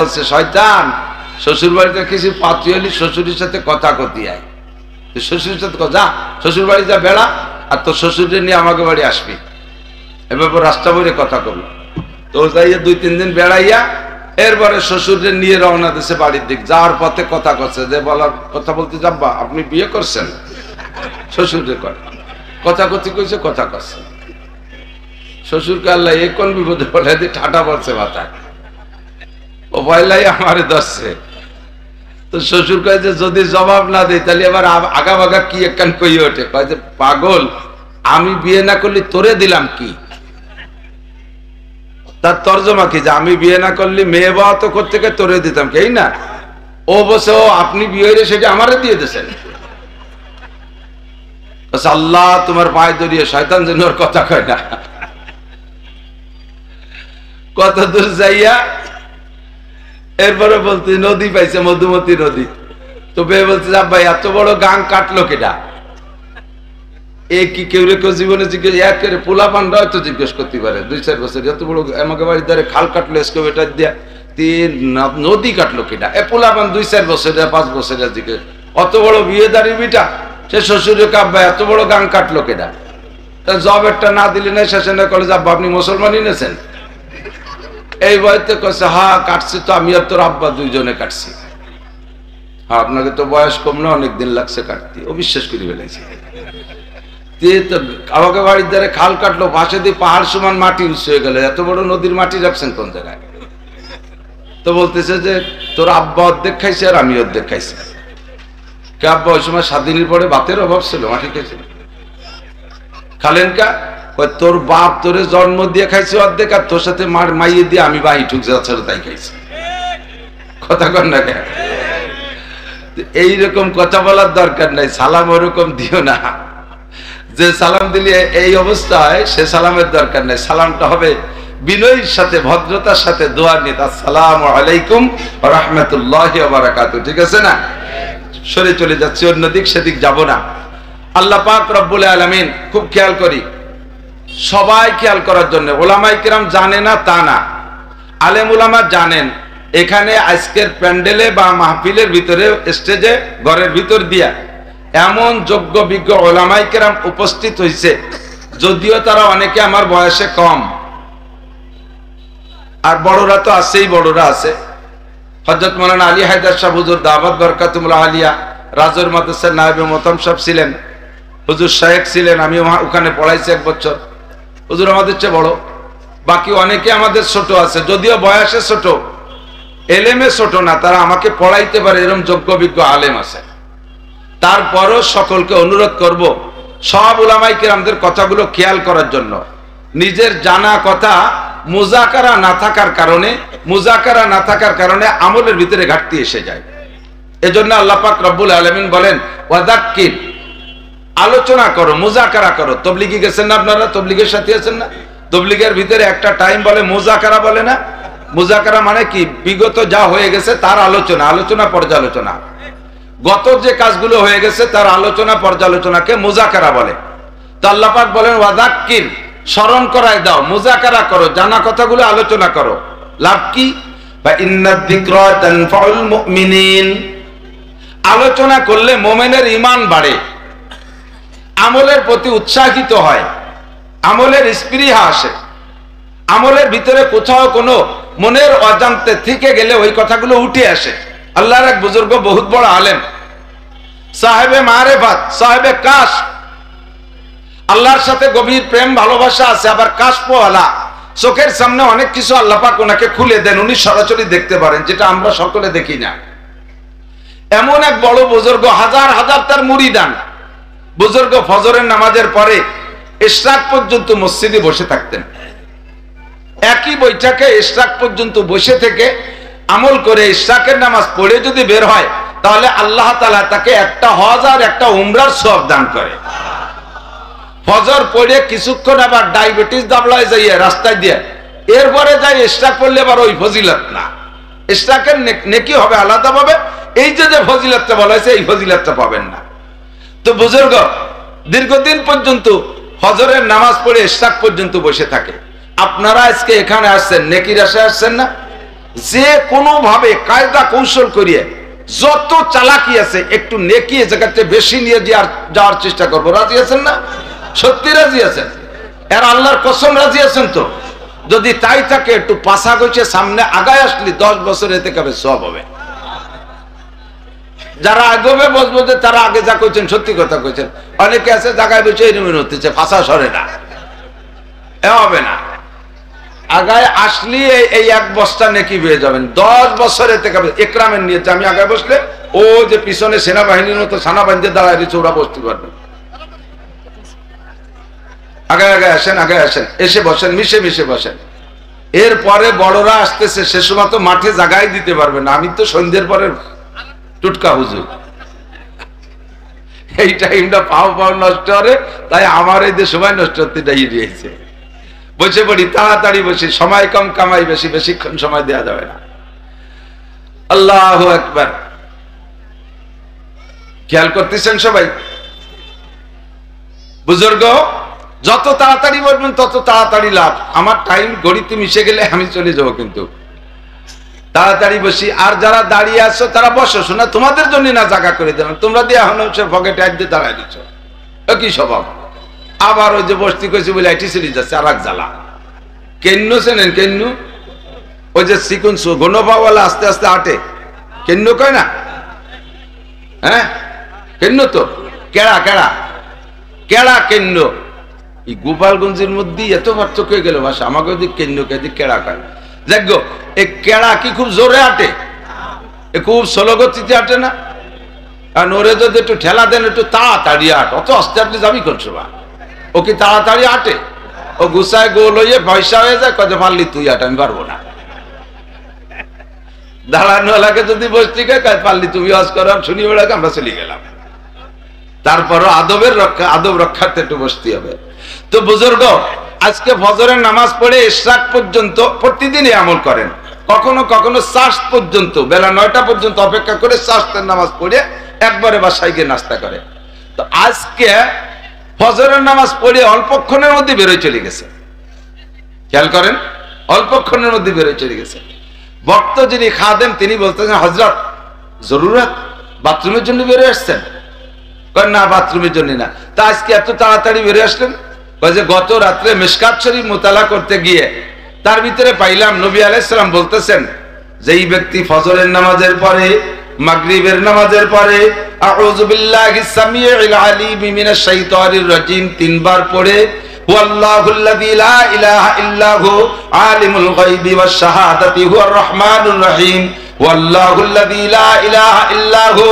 বলছে শয়তান শ্বশুর বাড়িতে কিছু পাত্রী হলি শ্বশুরের সাথে কথা কতি আয়, শ্বশুরের সাথে যা শ্বশুর বাড়ি যা বেড়া আর তোর শ্বশুরের নিয়ে আমাকে বাড়ি আসবি। এবার রাস্তা বইরে কথা করলো তো যাইয়া 2-3 দিন বেড়াইয়া এরপরে শ্বশুরের নিয়ে রওনা দিছে বাড়ির দিক। যাওয়ার পথে কথা করছে যে বলার কথা বলতে যাব্বা আপনি বিয়ে করছেন, শ্বশুরে করে কথা কথি কইছে কথা করছে। শ্বশুরকে আল্লাহ এ কোন বিপদে বলে ঠাটা বলছে মাথায়, ও পয়লাই আমারে ধরছে। তো শ্বশুর কয় যে যদি জবাব না দেয় তাহলে এবার আগা বাগা কি একখান কই ওঠে, কয় যে পাগল আমি বিয়ে না করলে তোরে দিলাম কি? তার তর্জমা কি যে আমি বিয়ে না করলে মেয়ে বাবা তো করতে তোরে দিতাম কি, এই না? ও বসে ও আপনি বিয়ে হইলে সেটা আমারে দিয়ে দিয়েছেন। আল্লাহ তোমার পায়ে ধরিয়ে শয়তান যেন ওর কথা কয় না। কত দূর যাইয়া এরপরে বলতে নদী পাইছে, মধুমতি নদী। তো বে বলছে ভাই এত বড় গাং কাটলো কেটা? এ কি কেউ কেউ জীবনে জিজ্ঞেস একেবারে পোলা পান্ডা হয়তো জিজ্ঞেস করতে পারে 2-4 বছর এত বড় আমাকে বাড়ির ধারে খাল কাটলো এসকেভেটার দিয়া নদী কাটলো কেটা? এ পোলা পান 2-4 বছর 5 বছর জিজ্ঞেস অত বড় বিয়েদারি বিটা সে শ্বশুরে কাব্বা এত বড় গাং কাটলো কেটা? জব একটা না দিলে না শেষে না কলেজ আব্বা আপনি মুসলমানই নেছেন? এই বয়সে কছে হ্যাঁ কাটছি তো আমি আর তোর আব্বা দুইজনে কাটছি। হ্যাঁ আপনাকে তো বয়স কম না অনেকদিন লাগছে কাটতে। ও বিশ্বাস করে ফেলেছে। আমাকে বাড়ির ধারে খাল কাটলো, পাশে দিয়ে পাহাড় সমান মাটি উঁচু হয়ে গেল। এত বড় নদীর মাটি রাখছেন কোন জায়গায়? তো বলতেছে যে তোর আব্বা অর্ধেক খাইছে আর আমি অর্ধেক খাইছি। কে আব্বা ওই সময় 7 দিনের পরে ভাতের অভাব ছিল, মাটি খাইছে। খালেন কা তোর বাপ তোরে জন্ম দিয়ে খাইছে অর্ধেক আর তোর সাথে মাইয়ে দিয়ে আমি বাহি ঠুক যাচ্ছে তাই খাইছি। কথা কর না কেন? এইরকম কথা বলার দরকার নাই। সালাম ওরকম দিও না, যে সালাম দিলে এই অবস্থায় সে সালামের দরকার নাই। সালামটা হবে বিনয়ের সাথে, ভদ্রতার সাথে, দোয়া নিয়ে আসসালামু আলাইকুম ওয়া রাহমাতুল্লাহি ওয়া বারাকাতুহু। ঠিক আছে না? সরে চলে যাচ্ছি, অন্যদিক সেদিক যাব না। আল্লাহ পাক রব্বুল আলামিন খুব খেয়াল করি, সবাই খেয়াল করার জন্য। ওলামায়ে কিরাম জানে না তা না, আলেম ওলামা জানেন। এখানে আজকের প্যান্ডেলে বা মাহফিলের ভিতরে স্টেজে ঘরের ভিতর দিয়া এমন যোগ্য বিজ্ঞ ওলামায়ে কিরাম উপস্থিত হয়েছে, যদিও তারা অনেকে আমার বয়সে কম, আর বড়রা তো আছেই, বড়রা আছে। হযরত মাওলানা আলী হায়দার সাহেব হুজুর দাওয়াত বরকাতুল্লাহ আলিয়া রাজুর মাদ্রাসার নায়েবে মোহতাম সাহেব ছিলেন, হুজুর শায়েখ ছিলেন, আমি ওখানে পড়াইছি 1 বছর। হুজুর আমাদের চেয়ে বড়, বাকি অনেকে আমাদের ছোট আছে, যদিও বয়সে ছোট, এলেমে ছোট না, তারা আমাকে পড়াইতে পারে এরকম যোগ্য বিজ্ঞ আলেম আছে। তারপরও সকলকে অনুরোধ করব সব উলামায়ে কিরামদের কথাগুলো খেয়াল করার জন্য। নিজের জানা কথা মুজাকারা না থাকার কারণে আমলের ভিতরে ঘাটতি এসে যায়। এজন্য আল্লাহ পাক রব্বুল আলামিন বলেন ওয়াযাক্কির, আলোচনা করো, মুজাকারা করো। তবলিগে গেছেন না আপনারা? তবলিগের সাথে আছেন না? তবলিগের ভিতরে একটা টাইম বলে মুজাকারা, বলে না? মুজাকারা মানে কি? বিগত যা হয়ে গেছে তার আলোচনা পর্যালোচনা। গত যে কাজগুলো হয়ে গেছে তার আলোচনা পর্যালোচনাকে মুজাকারা বলে। তো আল্লাহ পাক বলেন ওয়াযাক্কির, স্মরণ করায় দাও, মুজাকারা করো, জানা কথাগুলো আলোচনা করো। লাভ কি? বা ইন্নাদ যিকরা তানফাউল মুমিনিন, আলোচনা করলে মুমিনের ঈমান বাড়ে, আমলের প্রতি উৎসাহিত হয়, আমলের স্পৃহা আসে, আমলের ভিতরে কোথাও কোনো মনের অজান্তে থেকে গেলে ওই কথাগুলো উঠে আসে। আল্লাহর এক বুজুর্গ, বহুত বড় আলেম, সাহেবে মারেফাত, সাহেবে কাশ, আল্লাহর সাথে গভীর প্রেম ভালোবাসা আছে, আবার কাশপওয়ালা, চোখের সামনে অনেক কিছু আল্লাহ পাক ওনাকে খুলে দেন, উনি সরাসরি দেখতে পারেন, যেটা আমরা সকলে দেখি না। এমন এক বড় বুজুর্গ, হাজার হাজার তার মুরিদান। বুজুর্গ ফজরের নামাজের পরে ইশরাক পর্যন্ত মসজিদে বসে থাকতেন। একই বৈঠকে ইশরাক পর্যন্ত বসে থেকে আমল করে ইশরাকের নামাজ পড়ে যদি বের হয়, তাহলে আল্লাহ তাআলা তাকে একটা হজ আর একটা উমরার সওয়াব দান করে। ফজর পড়ে কিছুক্ষণ আবার ডায়াবেটিস দাবলায় যাইয়ে রাস্তায় দিয়ে এরপরে যাই ইশরাক পড়লে আবার ওই ফজিলত না, ইশরাকের নেকি হবে আলাদা পাবে। এই যে ফজিলতটা বলা হয়েছে এই ফজিলতটা পাবেন না। তো বুজুর্গ দীর্ঘদিন পর্যন্ত ফজরের নামাজ পড়ে ইশরাক পর্যন্ত বসে থাকে। আপনারা আজকে এখানে আসছেন নেকির আশায় আসছেন না? যে কোনো ভাবে কায়দা কৌশল করিয়ে যত চালাকি আছে একটু নেকি জায়গাতে বেশি নিয়ে যাওয়ার চেষ্টা করবো। রাজি আছেন না? সত্যি রাজি আছেন? আর আল্লাহর কসম রাজি আছেন তো? যদি তাই থাকে একটু পাশা গেছে সামনে আগায় আসলে 10 বছর এতে কাবে সব হবে। যারা আগবে বসবো যে তারা আগে যা কইছেন সত্যি কথা কইছেন। অনেকে আছে জায়গায় বসে এরকম হচ্ছে, ফাঁসা সরে না, এ হবে না। আগায় আসলি এই 1 বস্তা নেকি পেয়ে যাবেন। 10 বছর এতে কাবে একরামের নিয়েছে। আমি আগায় বসলে ও যে পিছনে সেনাবাহিনীর মতো সানা বান্ধে দাঁড়ায় দিচ্ছে, ওরা বসতে পারবে। আগে আগে আসেন, আগে আসেন, এসে বসেন, মিশে মিশে বসেন। এরপরে বড়রা আসতেছে, সে সময় তো মাঠে জায়গায় দিতে পারবে না। আমি তো সন্ধ্যের পরে টুটকা হুজুর, এই টাইমটা পাও নষ্ট হবে, তাই আমার এই যে সময় নষ্ট হতে দিয়েছে। বসে পড়ি, তাড়াতাড়ি বসি, সময় কম কামাই বেশি, বেশিক্ষণ সময় দেওয়া যাবে না। আল্লাহু আকবার। খেয়াল করতেছেন সবাই? বুজুর্গ, যত তাড়াতাড়ি বলবেন তত তাড়াতাড়ি লাভ। আমার টাইম ঘড়িতে মিশে গেলে আমি চলে যাবো, কিন্তু তাড়াতাড়ি বসি। আর যারা দাঁড়িয়ে আছো তারা বসো, শোনা তোমাদের জন্য না জায়গা করে দিলাম, তোমরা দিয়ে এখন পকেটে এক দিয়ে দাঁড়ায় দিচ্ছ, কি স্বভাব। আবার ওই যে বসতি কইছে বলে আইটি চলে যাচ্ছে আর এক জ্বালা। কেন্ন চেনেন? কেন্নু, ওই যে চিকুন গণপাওয়ালা আস্তে আস্তে আটে, কেন্ন কয় না? হ্যাঁ কেন্ন তো, কেড়া কেড়া কেড়া কেন্ন। এই গোপালগঞ্জের মধ্যে এত পার্থক্য হয়ে গেল ভাষা। আমাকে ওদিক কেন্ন কে দিক কেড়া কয়। দেখো এই কেড়া কি খুব জোরে আটে? এ খুব স্লো গতিতে আটে না? কারণ ওরে যদি একটু ঠেলা দেন একটু তাড়াতাড়ি আট, অত আস্তে আস্তে যাবি কোন সময়? ও কি তাড়াতাড়ি আটে? ও গুছায় গোল হয়ে পয়সা হয়ে যায়, কত পারলি তুই আট, আমি পারবো না। দাঁড়ানোওয়ালাকে যদি বসতে কাজ পারলি তুমি হজ করো, শুনি বেড়াকে আমরা চলে গেলাম। তারপরও আদবের রক্ষা, আদব রক্ষার্থে একটু বসতে হবে। তো বুজুর্গ, আজকে ফজরের নামাজ পড়ে ইশরাক পর্যন্ত প্রতিদিনই আমল করেন। কখনো কখনো চাষ পর্যন্ত, বেলা 9টা পর্যন্ত অপেক্ষা করে চাষের নামাজ পড়ে একবারে বাসায় গিয়ে নাস্তা করে। তো আজকে ফজরের নামাজ পড়ে অল্পক্ষণের মধ্যে বেরোয় চলে গেছে। খেয়াল করেন, অল্পক্ষণের মধ্যে বেরোয় চলে গেছে। ভক্ত যিনি খাদেম তিনি বলতেছেন, হযরত জরুরত, বাথরুমের জন্য বেরোয় আসছেন? না, বাথরুমের জন্য না। তা আজকে এত তাড়াতাড়ি বেরিয়ে আসলেন? যে গত রাত্রে মিশকাত শরীফ মুতালা করতে গিয়ে তার ভিতরে পাইলাম নবী আলাইহিস সালাম বলতেছেন, যেই ব্যক্তি ফজরের নামাজের পরে, মাগরিবের নামাজের পরে আউযু বিল্লাহিস সামিউল আলিম মিনাশ শাইতানির রাজিম 3 বার পড়ে, ওয়াল্লাহুল্লাযী লা ইলাহা ইল্লা হু আলিমুল গায়বি ওয়াশ শাহাদাতি হুয়ার রহমানুর রহিম, ওয়াল্লাহুল্লাযী লা ইলাহা ইল্লা হু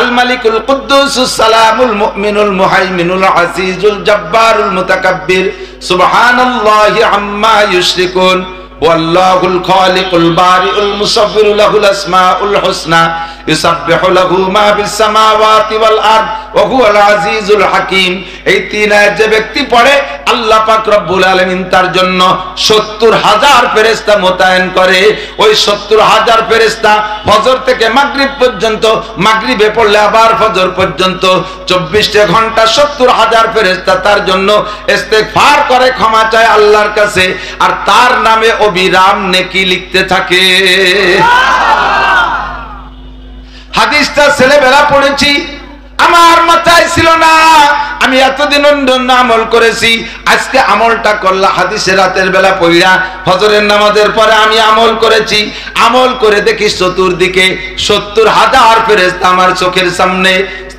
আল মালিকুল কুদ্দুসুস সালামুল মুমিনুল মুহাইমিনুল আজিজুল জব্বারুল মুতাকাব্বির, সুবহানাল্লাহি আম্মা ইউশরিকুন, ওয়াল্লাহুল খালিকুল বারিউল মুসাব্বিরু লাহুল আসমাউল হুসনা, ইউসাব্বিহু লাহু মা ফিস সামাওয়াতি ওয়াল আরদ ওয়া হুয়াল আজিজুল হাকীম। এই 3 আয়াত যে ব্যক্তি পড়ে, আল্লাহ পাক রব্বুল আলামিন তার জন্য 70,000 ফেরেশতা মোতায়েন করে। ওই 70,000 ফেরেশতা ফজর থেকে মাগরিব পর্যন্ত, মাগরিবে পড়লে আবার ফজর পর্যন্ত 24 ঘন্টা 70,000 ফেরেশতা তার জন্য ইস্তেগফার করে, ক্ষমা চায় আল্লাহর কাছে, আর তার নামে অবিরাম নেকি লিখতে থাকে। হাদিসটা ছেলেবেলা পড়েছি, আমার মাথায় ছিল না। আমি এতদিন অন্য আমল করেছি, আজকে আমলটা করলাম। হাদিসে রাতের বেলা পড়া ফজরের নামাজের পরে আমি আমল করেছি। আমল করে দেখি চতুর্দিকে 70,000 ফেরেশতা আমার চোখের সামনে,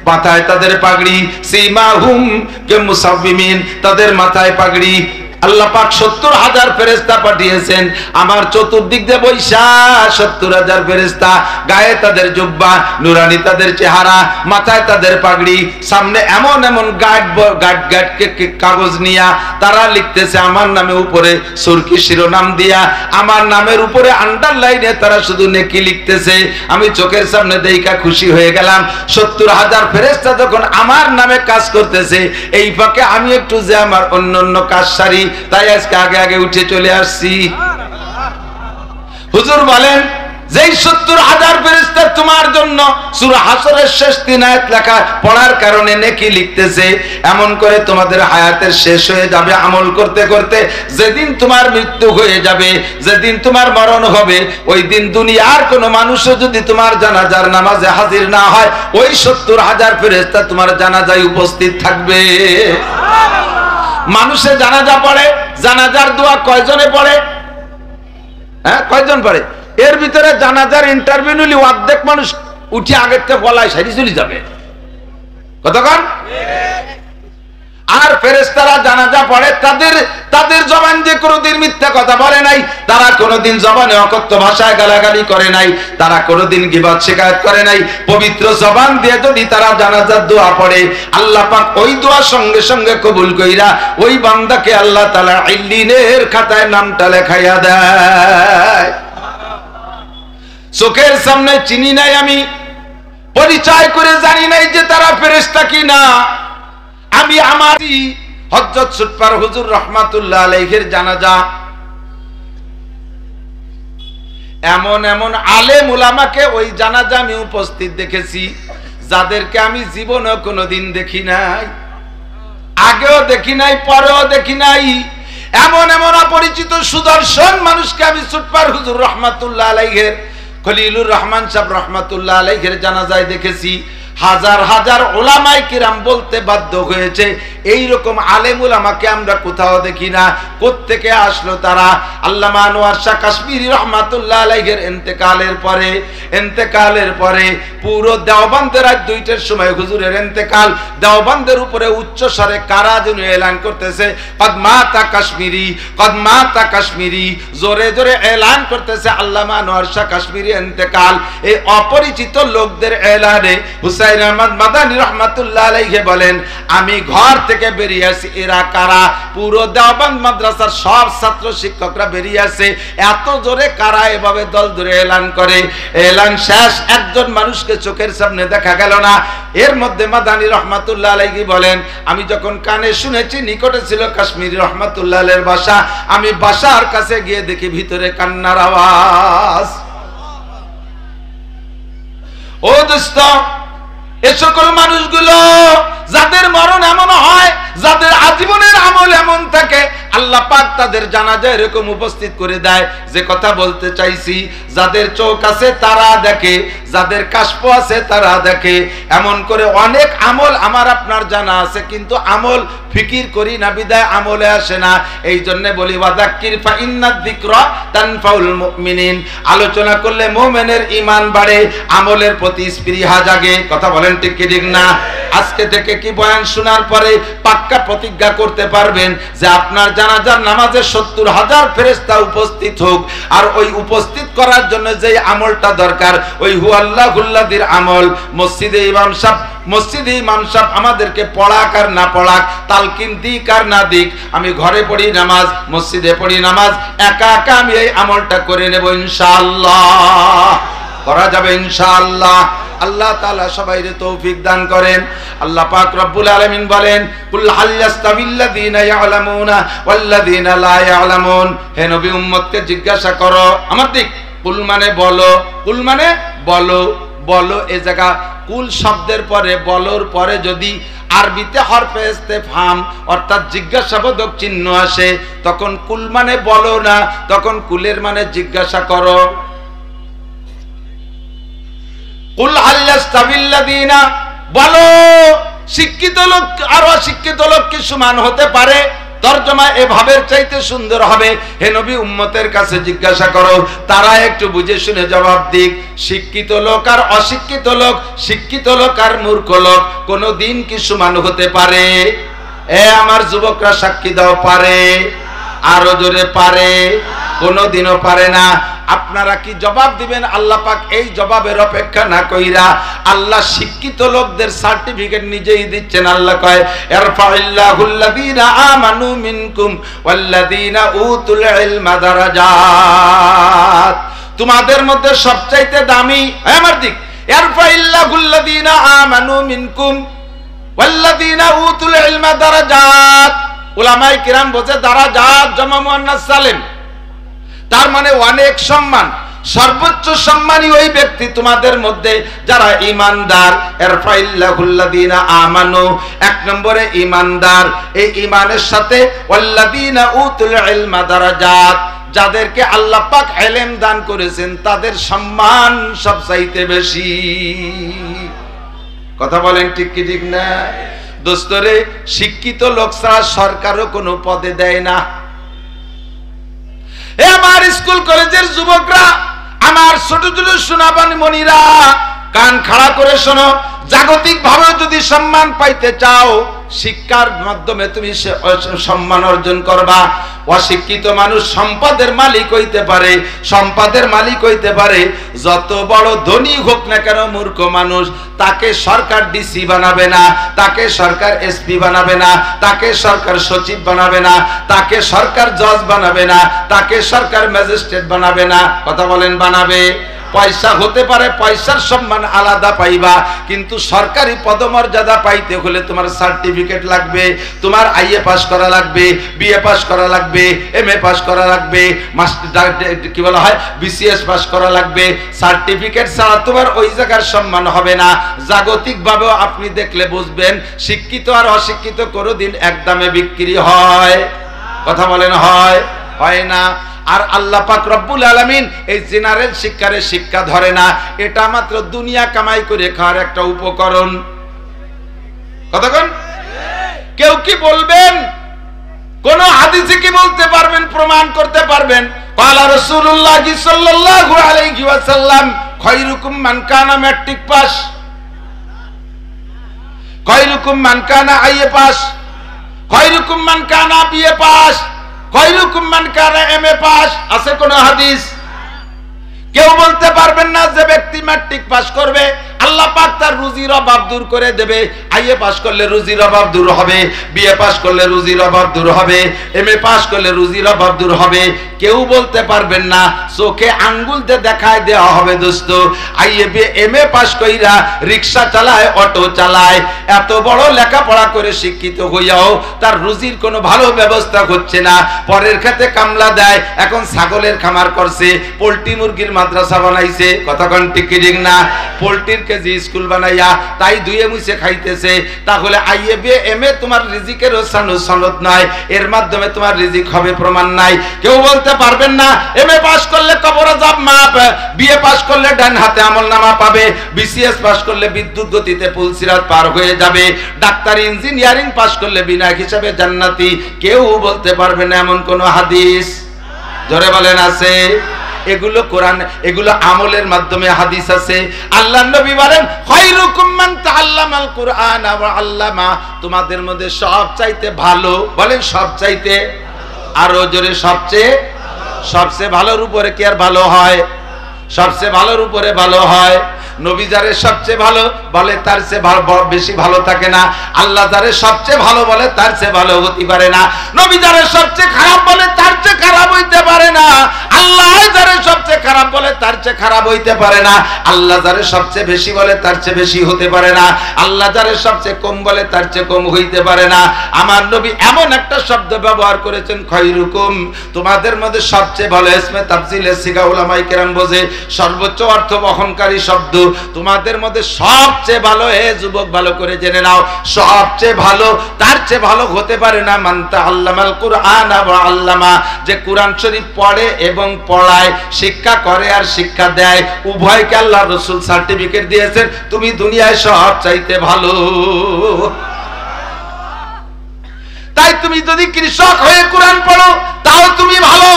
মাথায় তাদের পাগড়ি, সীমাহুম কে মুসাব্বিমিন, তাদের মাথায় পাগড়ি। আল্লাহ পাক 70,000 ফেরেশতা পাঠিয়েছেন আমার চতুর্দিক দিয়ে বৈশা। 70,000 ফেরেশতা, গায়ে তাদের জুব্বা, নুরানি তাদের চেহারা, মাথায় তাদের পাগড়ি, সামনে এমন এমন কাগজ নিয়া তারা লিখতেছে আমার নামে, উপরে সুরকি শিরোনাম দিয়া আমার নামের উপরে আন্ডারলাইনে তারা শুধু নেকি লিখতেছে। আমি চোখের সামনে দেখা খুশি হয়ে গেলাম। 70,000 ফেরেশতা যখন আমার নামে কাজ করতেছে, এই ফাঁকে আমি একটু যে আমার অন্য কাজ সারি, তাই আজকে আগে আগে উঠে চলে আসছি। হুজুর বলেন, যেই 70,000 ফেরেশতা তোমার তোমার জন্য সূরা হাসরের শেষ 3 আয়াত লেখা পড়ার কারণে নেকি লিখতেছে। এমন করে তোমাদের হায়াতের শেষ হয়ে যাবে আমল করতে করতে। যেদিন তোমার মৃত্যু হয়ে যাবে, যেদিন তোমার মরণ হবে, ওই দিন দুনিয়ার কোনো মানুষও যদি তোমার জানাজার নামাজে হাজির না হয়, ওই 70,000 ফেরেশতা তোমার জানাজায় উপস্থিত থাকবে। মানুষে জানাজা পড়ে, জানাজার দোয়া কয়জনে পড়ে? হ্যাঁ, কয়জন পড়ে? এর ভিতরে জানাজার ইন্টারভিউ নিলে অর্ধেক মানুষ উঠে আগের থেকে বলায় সারি চলে যাবে। কতক্ষণ? আর ফেরেশতারা জানাজা পড়ে, তাদের জবান যে কোনোদিন মিথ্যা কথা বলে নাই, তারা কোনোদিন জবানে অকথ্য ভাষায় গালাগালি করে নাই, তারা কোনোদিন গীবত শিকায়ত করে নাই। পবিত্র জবান দিয়ে যদি তারা জানাজার দোয়া পড়ে, আল্লাহ পাক ওই দোয়া সঙ্গে সঙ্গে কবুল কইরা ওই বান্দাকে আল্লাহ তাআলা ইল্লিনের খাতায় নামটা লেখাইয়া দেয়। চোখের সামনে চিনি নাই আমি, পরিচয় করে জানি নাই যে তারা ফেরেশতা কিনা। আমি আমার হযরত সুটপার হুজুর রাহমাতুল্লাহ আলাইহির জানাজা, এমন এমন আলেম উলামাকে ওই জানাজা আমি উপস্থিত দেখেছি, যাদেরকে আমি জীবনে কোনোদিন দেখি নাই, আগেও দেখি নাই, পরেও দেখি নাই। এমন এমন অপরিচিত সুদর্শন মানুষকে আমি সুটপার হুজুর রাহমাতুল্লাহ আলাইহির, খলিলুর রহমান সাহেব রাহমাতুল্লাহ আলাইহির জানাজায় দেখেছি। হাজার হাজার উলামায়ে কিরাম বলতে বাধ্য হয়েছে, এই রকম আলেম উলামাকে আমরা কোথাও দেখি না। কোত্থেকে আসলো তারা? আল্লামা আনোয়ার শাহ কাশ্মীরি রাহমাতুল্লাহ আলাইহির ইন্তেকালের পরে পুরো দেওবন্দের রাত 2টার সময় হুজুরের ইন্তেকাল, দেওবন্দের উপরে উচ্চ স্বরে কারা যেন এলান করতেছে, কদ মাতা কাশ্মীরি, কদ মাতা কাশ্মীরি, জোরে জোরে এলান করতেছে আল্লামা আনোয়ার শাহ কাশ্মীরি ইন্তেকাল। এই অপরিচিত লোকদের এলানে হুসাইন আহমদ মাদানী রাহমাতুল্লাহ আলাইহি বলেন, আমি ঘর থেকে বেরিয়ে আসি, এরা কারা? পুরো দেওবন্দ মাদ্রাসার সব ছাত্র শিক্ষকরা বেরিয়ে আসে। এত জোরে কারা এভাবে দল ধরে এলান করে। এলান শেষ, একজন মানুষকে চোখের সামনে দেখা গেল না। এর মধ্যে মাদানী রাহমাতুল্লাহ আলাইহি বলেন, আমি যখন কানে শুনেছি, নিকটে ছিল কাশ্মীরি রাহমাতুল্লাহ আলাইহির বাসা, আমি বাসার কাছে গিয়ে দেখি ভিতরে কান্নার আওয়াজ। ও দোস্ত, এ সকল মানুষগুলো যাদের মরণ এমন হয়, যাদের আজীবনের আমল এমন থাকে, আল্লাহ পাক তাদের জানাজা এরকম উপস্থিত করে দেয়। যে কথা বলতে চাইছি, যাদের চোখ আছে তারা দেখে, যাদের কাশফ আছে তারা দেখে। এমন করে অনেক আমল আমার আপনার জানা আছে, কিন্তু আমল ফিকির করি না, বিদায় আমলে আসে না। এই জন্য বলি ওয়াযাক্কির ফা ইন্নাদ যিকরা তানফাউল মুমিনিন। আলোচনা করলে মুমিনের ঈমান বাড়ে, আমলের প্রতি স্পৃহা জাগে। কথা বলেন ঠিক কি ঠিক না? আজকে থেকে কি বয়ান শোনার পরে পাক্কা প্রতিজ্ঞা করতে পারবেন যে আপনার জানাজার নামাজে 70,000 ফেরেশতা উপস্থিত হোক। আর ওই উপস্থিত করার জন্য যে আমলটা দরকার, ওই হুয়াল্লাহুল্লাযির আমল। মসজিদে ইমাম সাহেব আমাদেরকে পড়াক আর না পড়াক, তালকিন দিক আর না দিক, আমি ঘরে পড়ি নামাজ, মসজিদে পড়ি নামাজ, একা একা আমি এই আমলটা করে নেব ইনশাআল্লাহ। করা যাবে ইনশাআল্লাহ। আল্লাহ তাআলা সবাইকে তৌফিক দান করেন। আল্লাহ পাক রব্বুল আলামিন বলেন, কুল হাল ইয়াস্তাবিল্লাযিনা ইয়ালামুনা ওয়াল্লাযিনা লা ইয়ালামুন। হে নবী, উম্মতকে জিজ্ঞাসা করো, আমার দিক, কুল মানে বলো, কুল মানে বলো, বলো। এই জায়গা কুল শব্দের পরে, বলোর পরে যদি আরবিতে হরফে ইস্তেফহাম অর্থাৎ জিজ্ঞাসাবোধক চিহ্ন আসে, তখন কুল মানে বলো না, তখন কুলের মানে জিজ্ঞাসা করো। কুল হাল ইয়াস্তাবিল্লাযিনা, বলো শিক্ষিত লোক আর অশিক্ষিত লোক কি সমান হতে পারে? তরজমা এভাবের চাইতে সুন্দর হবে, হে নবী, উম্মতের কাছে জিজ্ঞাসা করো, তারা একটু বুঝে শুনে জবাব দিক। শিক্ষিত লোক আর অশিক্ষিত লোক, শিক্ষিত লোক আর মূর্খ লোক কোনদিন কি সমান হতে পারে? এ আমার যুবকরা সাক্ষী দাও, পারে? আরো জোরে পারে? কোনদিনও পারে না। আপনারা কি জবাব দিবেন? আল্লাহ পাক এই জবাবের অপেক্ষা না কইরা আল্লাহ শিক্ষিত লোকদের সার্টিফিকেট নিজেই দিচ্ছেন। আল্লাহ কয়, ইরফাইল্লাহুল্লাযীনা আমানু মিনকুম ওয়াল্লাযীনা উতুল ইলমা দারাজাত। তোমাদের মধ্যে সবচাইতে দামি, আমার দিক, ইরফাইল্লাহুল্লাযীনা আমানু মিনকুম ওয়াল্লাযীনা উতুল ইলমা দারাজাত। উলামায়ে কিরাম বলে দারাজাত জামা মুয়ান্নাস সালিম, তার মানে অনেক সম্মান। সর্বোচ্চ সম্মানী ওই ব্যক্তি তোমাদের মধ্যে যারা ঈমানদার। ইরফাইল্লাহুল্লাযীনা আমানু, এক নম্বরে ঈমানদার, এই ঈমানের সাথে ওয়াল্লাযীনা উতুল ইলমা দারাজাত, যাদেরকে আল্লাহ পাক ইলম দান করেছেন তাদের সম্মান সবচাইতে বেশি। কথা বলেন ঠিক কি ঠিক না? দোস্তরে, শিক্ষিত লোক ছাড়া সরকারও কোনো পদে দেয় না। এ আমার স্কুল কলেজের যুবকরা, আমার ছোট ছোট সোনাবান মনিরা, কান খাড়া করে শোনো। জাগতিক ভাবে যদি সম্মান পাইতে চাও, শিক্ষার মাধ্যমে তুমি সম্মান অর্জন করবা। অশিক্ষিত মানুষ সম্পদের মালিক হইতে পারে, সম্পদের মালিক হইতে পারে, যত বড় ধনী হোক না কেন, মূর্খ মানুষ, তাকে সরকার ডিসি বানাবে না, তাকে সরকার এসপি বানাবে না, তাকে সরকার সচিব বানাবে না, তাকে সরকার জজ বানাবে না, তাকে সরকার ম্যাজিস্ট্রেট বানাবে না। কথা বলেন, বানাবে? পয়সা হতে পারে, পয়সার সম্মান আলাদা পাইবা, কিন্তু সরকারি পদমর্যাদা পাইতে হলে তোমার সার্টিফিকেট লাগবে, তোমার আইএ পাস করা লাগবে, বিএ পাস করা লাগবে, এমএ পাস করা লাগবে, মাস্টার কি বলা হয় বিসিএস পাস করা লাগবে। সার্টিফিকেট ছাড়া তোমার ওই জায়গার সম্মান হবে না। জাগতিক ভাবেও আপনি দেখলে বুঝবেন, শিক্ষিত আর অশিক্ষিত কোনোদিন এক দামে বিক্রি হয়? কথা বলেন, হয়? হয় না। আর আল্লাহ পাক রব্বুল আলামিন এই জেনারেল শিক্ষারে শিক্ষা ধরে না, এটা মাত্র দুনিয়া কামাই করে খাওয়ার একটা উপকরণ। কতক্ষণ? কেউ কি বলবেন, কোন হাদিসে কি বলতে পারবেন, প্রমাণ করতে পারবেন? ক্বালা রাসূলুল্লাহ সাল্লাল্লাহু আলাইহি ওয়াসাল্লাম খায়রুকুম মান কানা ম্যাট্রিক পাস, খায়রুকুম মান কানা আইএ পাস, খায়রুকুম মান কানা বিএ পাস, খায়রুকুম মান কানা এমএ পাস। আছে কোন হাদিস? কেউ বলতে পারবেন না যে ব্যক্তি ম্যাট্রিক পাস করবে আল্লাহ পাক তার রুজির অভাব দূর করে দেবে। আইএ পাস করলে রুজির অভাব দূর হবে, বিএ পাস করলে রুজির অভাব দূর হবে, এমএ পাস করলে রুজির অভাব দূর হবে। কেউ বলতে পারবেন না, চোখে আঙ্গুল দিয়ে দেখায় দেওয়া হবে। দোস্ত, আইএ বিএ এমএ পাস কইরা রিকশা চালায়, অটো চালায়, এত বড় লেখাপড়া করে শিক্ষিত হইয়াও তার রুজির কোনো ভালো ব্যবস্থা হচ্ছে না। পরের খেতে কামলা দেয়, এখন ছাগলের খামার করছে, পোল্ট্রি মুরগির মাদ্রাসা বানাইছে। কতক্ষণ ঠিক ঠিক না? পোল্ট্রির কেজি স্কুল বানাইয়া তাই দুয়ে মুছে খাইতেছে। তাহলে আইএ বিএ এমএ তোমার রিজিকের সনদ নয়, এর মাধ্যমে তোমার রিজিক হবে প্রমাণ নাই। কেউ বলতে পারবেন না এমএ পাস করলে কবর আযাব মাপ, বিএ পাস করলে ডান হাতে আমলনামা পাবে, বিসিএস পাস করলে বিদ্যুৎ গতিতে পুলসিরাত পার হয়ে যাবে, ডাক্তারি ইঞ্জিনিয়ারিং পাস করলে বিনা হিসাবে জান্নাতি। কেউ বলতে পারবে না এমন কোন হাদিস? জোরে বলেন, আছে? এগুলো কোরআন, এগুলো আমলের মাধ্যমে হাদিস আছে। আল্লাহর নবী বলেন খায়রুকুম মান তাআল্লামাল কুরআন ওয়া আল্লামা, তোমাদের মধ্যে সবচাইতে ভালো, বলেন সবচাইতে, আরো জোরে সবচেয়ে, সবচেয়ে ভালোর উপরে কি আর ভালো হয়? সবচেয়ে ভালোর উপরে ভালো হয়। নবী যারে সবচেয়ে ভালো বলে তার চেয়ে বেশি ভালো থাকে না। আল্লাহ যারে সবচেয়ে ভালো বলে তার চেয়ে ভালো হতে পারে না। নবী যারে সবচেয়ে খারাপ বলে তার চেয়ে খারাপ হইতে পারে না। আল্লাহ যারে সবচেয়ে খারাপ বলে তার চেয়ে খারাপ হইতে পারে না। আল্লাহ যারে সবচেয়ে বেশি বলে তার চেয়ে বেশি হতে পারে না। আল্লাহ যারে সবচেয়ে কম বলে তার চেয়ে কম হইতে পারে না। আমার নবী এমন একটা শব্দ ব্যবহার করেছেন খায়রুকুম, তোমাদের মধ্যে সবচেয়ে ভালো। ইসমে তাফসিলে সিগা উলামায়ে কেরাম বোঝে সর্বোচ্চ অর্থ বহনকারী শব্দ। তোমাদের মধ্যে সবচেয়ে ভালো, হে যুবক ভালো করে জেনে নাও, সবচেয়ে ভালো তার চেয়ে ভালো হতে পারে না মান তাআল্লামাল কুরআন ওয়া আল্লামা, যে কুরআন শরীফ পড়ে এবং পড়ায়, শিক্ষা করে আর শিক্ষা দেয়। উভয়কে আল্লাহর রাসূল সার্টিফিকেট দিয়েছেন, তুমি দুনিয়ায় সবচাইতে ভালো। তাই তুমি যদি কৃষক হয়ে কুরআন পড়ো তাও তুমি ভালো,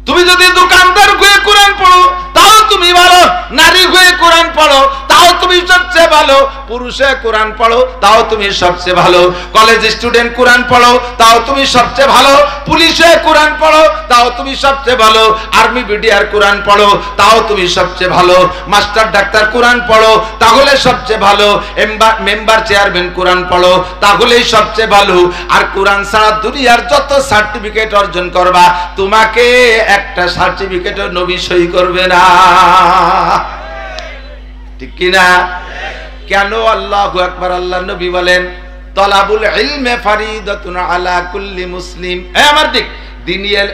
তুমি যদি দোকানদার হয়ে কোরআন পড়ো তাও তুমি ভালো, নারী হয়ে কোরআন পড়ো তাও তুমি সবচেয়ে ভালো, পুরুষে কোরআন পড়ো তাও তুমি সবচেয়ে ভালো, কলেজ স্টুডেন্ট কোরআন পড়ো তাও তুমি সবচেয়ে ভালো, পুলিশে কোরআন পড়ো তাও তুমি সবচেয়ে ভালো, আর্মি বিডিআর কোরআন পড়ো তাও তুমি সবচেয়ে ভালো, মাস্টার ডাক্তার কোরআন পড়ো তাহলে সবচেয়ে ভালো, মেম্বার চেয়ারম্যান কোরআন পড়ো তাহলেই সবচেয়ে ভালো। আর কোরআন ছাড়া দুনিয়ার যত সার্টিফিকেট অর্জন করবা, তোমাকে একটা সার্টিফিকেটও নবী সই করবে না। ঠিক কি না? কেন? আল্লাহু আকবার। আল্লাহ নবী বলেন তলাবুল ইলমে ফারিদাতুন আলা কুল্লি মুসলিম। আমার দিক দিনিয়াল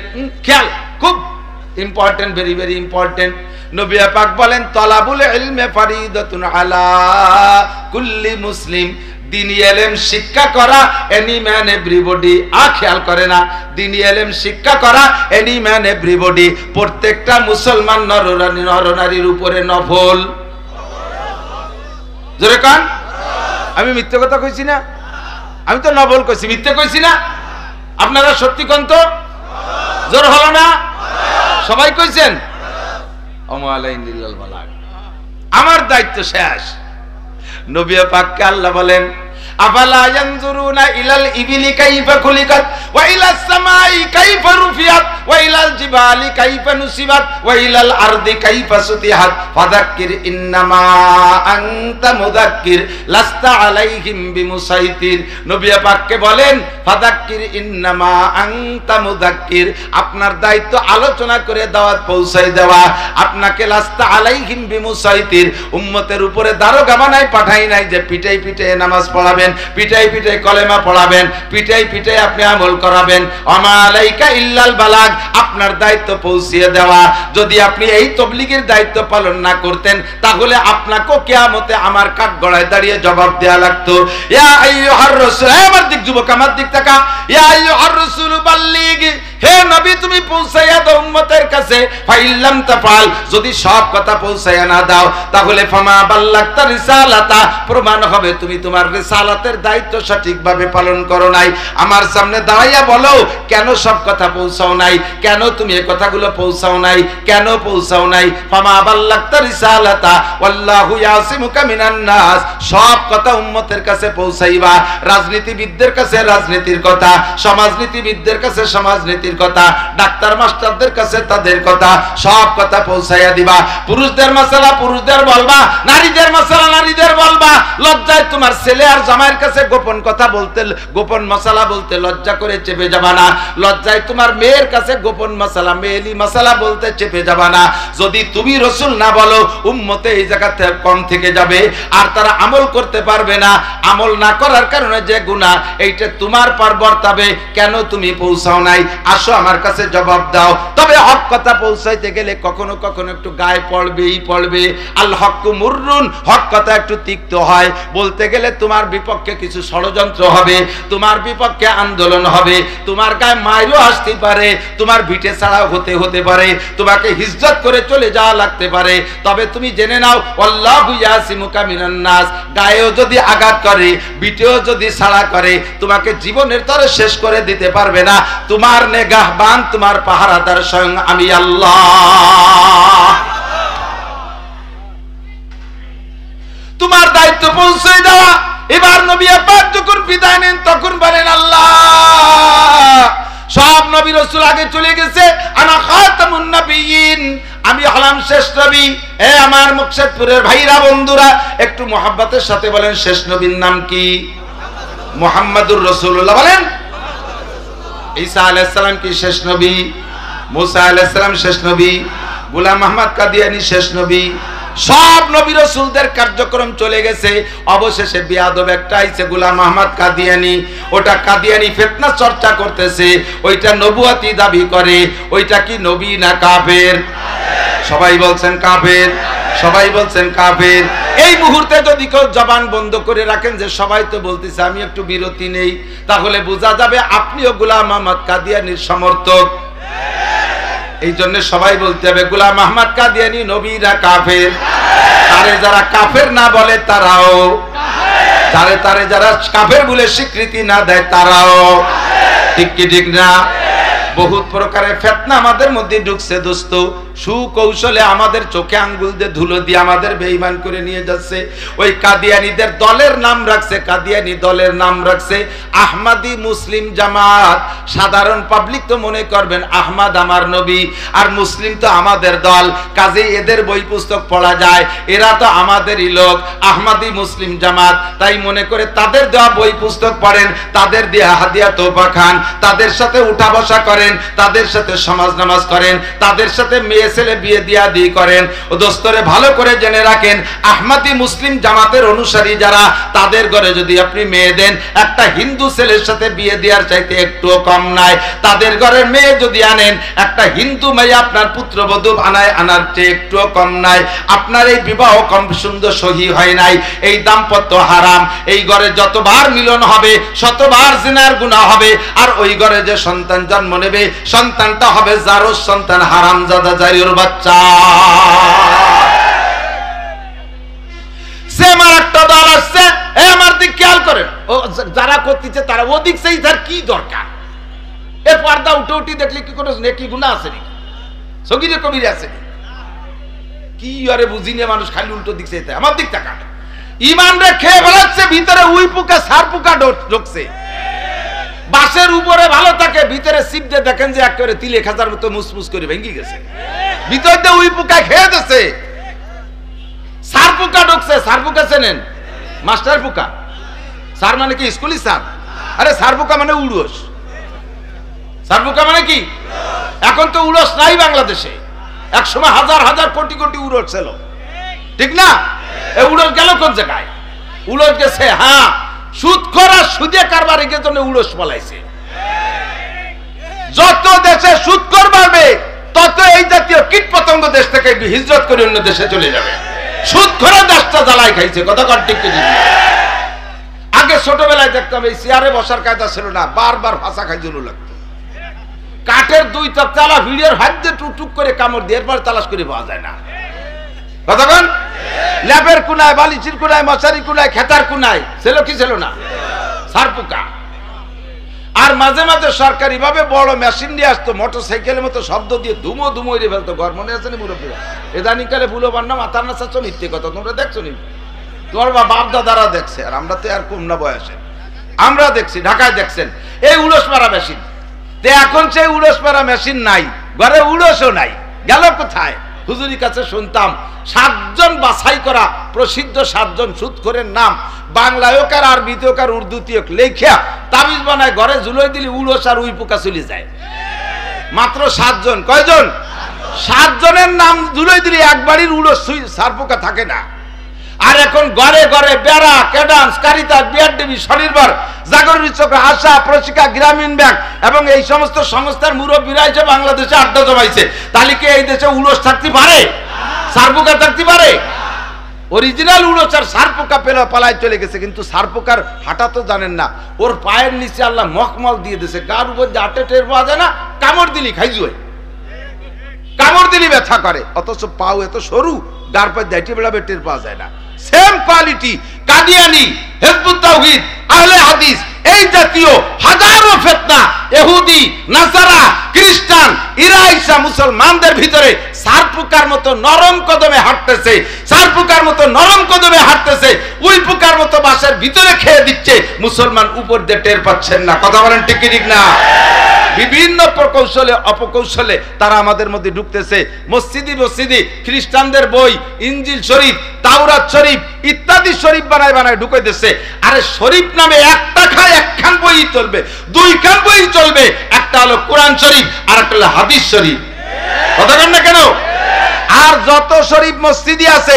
খেয়াল, খুব ইম্পর্টেন্ট, ভেরি ভেরি ইম্পর্টেন্ট। নবী পাক বলেন তলাবুল ইলমে ফারিদাতুন আলা কুল্লি মুসলিম, দ্বীনি ইলম শিক্ষা করা এনি ম্যান এভরিবডি। খেয়াল করে না, দ্বীনি ইলম শিক্ষা করা এনি ম্যান এভরিবডি, প্রত্যেকটা মুসলমান নরনারীর উপরে নফল। জোরে কান, আমি মিথ্যে কথা কইছি না? আমি তো নফল কইছি, মিথ্যে কইছি না? আপনারা সত্যি কোন তো? জোর হলো না? সবাই কইছেন আমার দায়িত্ব শেষ। নবী পাককে আল্লাহ বলেন আফালা ইয়ানজুরুনা ইলাল ইবিলি কাইফা খুলিকাত ওয়া ইলাস সামাই কাইফা রুফিয়াত ওয়া ইলাল জিবালি কাইফা নুসিবাত ওয়া ইলাল আরদি কাইফা সুতিহাত ফাযাক্কির ইন্নামা আনতা মুযাক্কির লাস্তা আলাইহিম বিমুসাইতির। নবী পাককে বলেন ফাযাক্কির ইন্নামা আনতা মুযাক্কির, আপনার দায়িত্ব আলোচনা করে দাওয়াত পৌঁছাই দেওয়া। আপনাকে লাস্তা আলাইহিম বিমুসাইতির, উম্মতের উপরে দারোগা বানাই পাঠাই নাই যে পিটাই পিটাই নামাজ পড়াবেন, পিটাই পিটাই কলেমা পড়াবেন, পিটাই পিটাই আপনি আমল করাবেন। ওমা আলাইকা ইল্লাল বালাগ, আপনার দায়িত্ব পৌঁছিয়ে দেওয়া। যদি আপনি এই তাবলীগের দায়িত্ব পালন না করতেন তাহলে আপনাকেও কিয়ামতে আমার কাঠগড়ায় দাঁড়িয়ে জবাব দেয়া লাগতো। ইয়া আইয়ুহার রাসূল, আমার দিক যুবক, আমার দিক তাকা। ইয়া আইয়ুহার রাসূল বাল্লিগ, হে নবী তুমি পৌঁছাইয়া দাও উম্মতের কাছে। ফাইল্লাম তাফাল, যদি সব কথা পৌঁছাইয়া না দাও তাহলে ফামা বাল্লাগতা রিসালাতা, প্রমাণ হবে তুমি তোমার রিসালাতের দায়িত্ব সঠিকভাবে পালন করো নাই। আমার সামনে দাঁড়াইয়া বলো কেন সব কথা পৌঁছাও নাই, কেন তুমি এই কথাগুলো পৌঁছাও নাই, কেন পৌঁছাও নাই। ফামা বাল্লাগতা রিসালাতা ওয়াল্লাহু ইয়াসিমুকা মিনান নাস, সব কথা উম্মতের কাছে পৌঁছাইবা। রাজনীতিবিদদের কাছে রাজনীতির কথা, সমাজনীতিবিদদের কাছে সমাজনীতির কথা, ডাক্তার মাস্টারদের কাছে তাদের কথা, সব কথা পৌঁছাইয়া দিবা। পুরুষদের মাসালা পুরুষদের বলবা, নারীদের মাসালা নারীদের বলবা। লজ্জায় তোমার ছেলে আর জামাইয়ের কাছে গোপন কথা বলতে, গোপন মশালা বলতে লজ্জা করে চেপে যাবা না। লজ্জায় তোমার মেয়ের কাছে গোপন মশালা, মেয়েলি মশালা বলতে চেপে যাবা না। যদি তুমি রসুল না বলো উম্মতে এই জায়গা থেকে কম থেকে যাবে আর তারা আমল করতে পারবে না। আমল না করার কারণে যে গুনাহ এইটা তোমার পর বর্তাবে। কেন তুমি পৌঁছাও নাই? আসো আমার কাছে জবাব দাও। তবে হক কথা পৌঁছাইতে গেলে কখনো কখনো একটু গায়ে পড়বেই পড়বে। আল হক্কু মুররুন, হক কথা একটু তিক্ত হয়। বলতে গেলে তোমার বিপক্ষে কিছু ষড়যন্ত্র হবে, তোমার বিপক্ষে আন্দোলন হবে, তোমার গায়ে মাইরও আসতে পারে, তোমার ভিটে ছাড়াও হতে পারে, তোমাকে হিজরত করে চলে যাওয়া লাগতে পারে। তবে তুমি জেনে নাও আল্লাহু ইয়াসিমুকা মিনান নাস, গায়েও যদি আঘাত করে, ভিটেও যদি ছাড়া করে, তোমাকে জীবনের তরে শেষ করে দিতে পারবে না। তোমার নেগাহবান, তোমার পাহারাদার স্বয়ং আমি আল্লাহ। তোমার দায়িত্ব পৌঁছে দেওয়া। এবার নবী পাক যখন বিদায় নেন তখন বলেন আল্লাহ সব নবী রাসূল আগে চলে গেছে, আনা খাতামুন নবিয়্যিন, আমি হলাম শেষ নবী। এ আমার মুকশেদপুরের ভাইরা বন্ধুরা একটু মোহাব্বতের সাথে বলেন শেষ নবীর নাম কি? মুহাম্মাদুর রাসূলুল্লাহ। বলেন ঈসা আলাইহিস সালাম কি শেষ নবী? মুসা আলাইহিস সালাম শেষ নবী? গোলাম আহমদ কাদিয়ানী শেষ নবী? সব নবী রাসূলদের কার্যক্রম চলে গেছে। অবশেষে বিয়াদব একটা আইছে গোলাম আহমদ কাদিয়ানী। ওটা কাদিয়ানী ফিতনা চর্চা করতেছে, ওইটা নবুয়তি দাবি করে। ওইটা কি নবী না কাফের? সবাই বলছেন কাফের, সবাই বলছেন কাফের। এই মুহূর্তে যদি কেউ জবান বন্ধ করে রাখেন যে সবাই তো বলতেছে আমি একটু বিরতি নেই, তাহলে বোঝা যাবে আপনিও গোলাম আহমদ কাদিয়ানীর সমর্থক। এই জন্য সবাই বলতে হবে গোলাম আহমদ কাদিয়ানী নবী না কাফের? তারে যারা কাফের না বলে তারাও, তারে যারা কাফের বলে স্বীকৃতি না দেয় তারাও। ঠিক কি ঠিক না? বহুত প্রকারের ফিতনা আমাদের মধ্যে ঢুকছে দোস্ত। সুকৌশলে আমাদের চোখে আঙ্গুল দিয়ে ধুলো দিয়ে আমাদের বেঈমান করে নিয়ে যাচ্ছে। ওই কাদিয়ানীদের দলের নাম রাখছে, কাদিয়ানী দলের নাম রাখছে আহমদি মুসলিম জামাত। সাধারণ পাবলিক তো মনে করবেন আহমদ আমার নবী আর মুসলিম তো আমাদের দল, কাজেই এদের বই পুস্তক পড়া যায়, এরা তো আমাদেরই লোক, আহমদি মুসলিম জামাত। তাই মনে করে তাদের দেওয়া বই পুস্তক পড়েন, তাদের দেওয়া হাদিয়া তোফা খান, তাদের সাথে উঠা বসা করেন, তাদের সাথে সমাজ নামাজ করেন, তাদের সাথে মেয়ে মেয়ে ছেলে বিয়ে দিয়া দিয়ে করেন। ও দোস্তরে ভালো করে জেনে রাখেন, আহমদি মুসলিম জামাতের অনুসারী যারা, তাদের ঘরে যদি আপনি মেয়ে দেন, একটা হিন্দু ছেলের সাথে বিয়ে দেওয়ার চাইতে একটুও কম নাই। তাদের ঘরের মেয়ে যদি আনেন, একটা হিন্দু মেয়ে আপনার পুত্রবধূ আনার চেয়ে একটুও কম নাই। আপনার এই বিবাহ কম সুন্দর সহি হয় নাই, এই দাম্পত্য হারাম। এই ঘরে যতবার মিলন হবে শতবার জিনার গুনাহ হবে। আর ওই ঘরে যে সন্তান জন্ম নেবে, সন্তানটা হবে জারজ সন্তান, হারামজাদা জারির বাচ্চা। সে আমার একটা দল আসছে, এই আমার দিক খেয়াল করেন, ও যারা করতেছে তারা ওদিক সেই তার কি দরকার? এ পর্দা উঠে উঠি দেখলে কি কোনো নেকি গুনাহ আছে নাকি? সগীরে কবিরে আছে কি? আরে বুঝিনি, মানুষ খালি উল্টো দিক চাইতে, আমার দিক টাকা ইমান রে খেয়ে বেড়াচ্ছে, ভিতরে উই পোকা সার পোকা ঢুকছে। বাসের উপরে ভালো থাকে, ভিতরে সিপ দিয়ে দেখেন যে একেবারে তিলে খাজার মতো মুসমুস করে ভেঙে গেছে, ভিতর দিয়ে উই পোকা খেয়ে দিচ্ছে, সার পোকা ঢুকছে। সার পোকা চেনেন? মাস্টার পোকা। সার মানে কি? স্কুলি সার। আরে সার পোকা মানে উড়োস। সার পোকা মানে কি? এখন তো উড়োস নাই বাংলাদেশে, একসময় হাজার হাজার কোটি কোটি উড়োস ছিল, ঠিক না? এই উড়োস গেল কোন জায়গায়? উড়োস গেছে, হ্যাঁ, সুদখোর আর সুদে কারবারের জন্য উড়োস পালাইছে। যত দেশে সুদখোর বাড়বে, তত এই জাতীয় কীট পতঙ্গ দেশ থেকে হিজরত করে অন্য দেশে চলে যাবে। সুদখোরের দেশটা জ্বালাই খাইছে, কথা কর ঠিক ঠিক। আগে ছোটবেলায় দেখতাম এই চেয়ারে বসার কায়দা ছিল না, বারবার ফাঁসা খাই জন্য লাগতো। কাঠের দুই তক্তালা ভিড়ের হাত দিয়ে টুকটুক করে কামড় দিয়ে এরপর তালাশ করে পাওয়া যায় না, কতক্ষণ? ল্যাবের কোনায়, বালিচির কোনায়, মশারি কোনায়, খেতার কোনায় ছিল কি ছিল না? সার পোকা। আর মাঝে মাঝে সরকারি ভাবে বড় মেশিন নিয়ে আসতো, মোটরসাইকেলের মতো শব্দ দিয়ে ধুমো ধুমো এড়ে ফেলতো। ঘর মনে আছে নি মুরব্বীরা? এদানিং কালে ভুলো বান্না মাথার না চাচ্ছ, মিথ্যে কথা তোমরা দেখছো নি? তোমার বাপ দাদারা দেখছে, আর আমরা তো আর কম না বয়সে, আমরা দেখছি। ঢাকায় দেখছেন এই উড়স মারা মেশিন, এখন সেই উড়স মারা মেশিন নাই, ঘরে উড়সও নাই, গেল কোথায়? হুজুরির কাছে শুনতাম 7 জন বাছাই করা প্রসিদ্ধ 7 জন সুদখোরের নাম বাংলায়ও কার, আরবিতেও কার, উর্দুতেও লেখা তাবিজ বানায়, ঘরে ঝুলোই দিলি উড়স আর উই পোকা চলে যায়। মাত্র 7 জন। কয়জন? 7 জনের নাম ঝুলোই দিলি এক বাড়ির উড়স সার পোকা থাকে না। আর এখন ঘরে ঘরে বেড়া, ক্যাডান্স, কারিতাস, বিআরডিবি, স্বনির্ভর, জাগরণী চক্র, আশা, প্রশিকা, গ্রামীণ ব্যাংক এবং এই সমস্ত সংস্থার মুরব্বীরা এসে বাংলাদেশে আড্ডা জমাইছে। তাহলে কি এই দেশে উড়স থাকতে পারে? সার পোকা থাকতে পারে? অরিজিনাল উড়স আর সার পোকা পালায় চলে গেছে। কিন্তু সার পোকার হাঁটা তো জানেন না, ওর পায়ের নিচে আল্লাহ মখমল দিয়ে দিয়েছে, গার উপর যে হাঁটে টের পাওয়া যায় না, কামড় দিলি খাইজুয়ে, কামড় দিলি ব্যথা করে। অথচ পাও এত সরু, গার পায়ে দাইটি বেড়াবে, টের পাওয়া যায় না। সেম কোয়ালিটি কাদিয়ানি, হিজবুত তাওহীদ, আহলে হাদিস, এই জাতীয় হাজারো ফিতনা, ইহুদি, নাসারা, খ্রিস্টান, ইরাইসা মুসলমানদের ভিতরে সার পোকার মতো নরম কদমে হাঁটতেছে, সার পোকার মতো নরম কদমে হাঁটতেছে, উই পোকার মতো বাসের ভিতরে খেয়ে দিচ্ছে। মুসলমান উপর দিয়ে টের পাচ্ছেন না, কথা বলেন ঠিক কি ঠিক না? বিভিন্ন প্রকৌশলে অপকৌশলে তারা আমাদের মধ্যে ঢুকতেছে। মসজিদে খ্রিস্টানদের বই, ইনজিল শরীফ, তাওরাত শরীফ ইত্যাদি শরীফ বানায় বানায় ঢুকে দিচ্ছে। আরে শরীফ নামে একটা খায় একখান বই চলবে, 2খান বই চলবে, একটা হলো কোরআন শরীফ আর একটা হলো হাদিস শরীফ, কথা বলেন না কেন? আর যত শরীফ মসজিদে আছে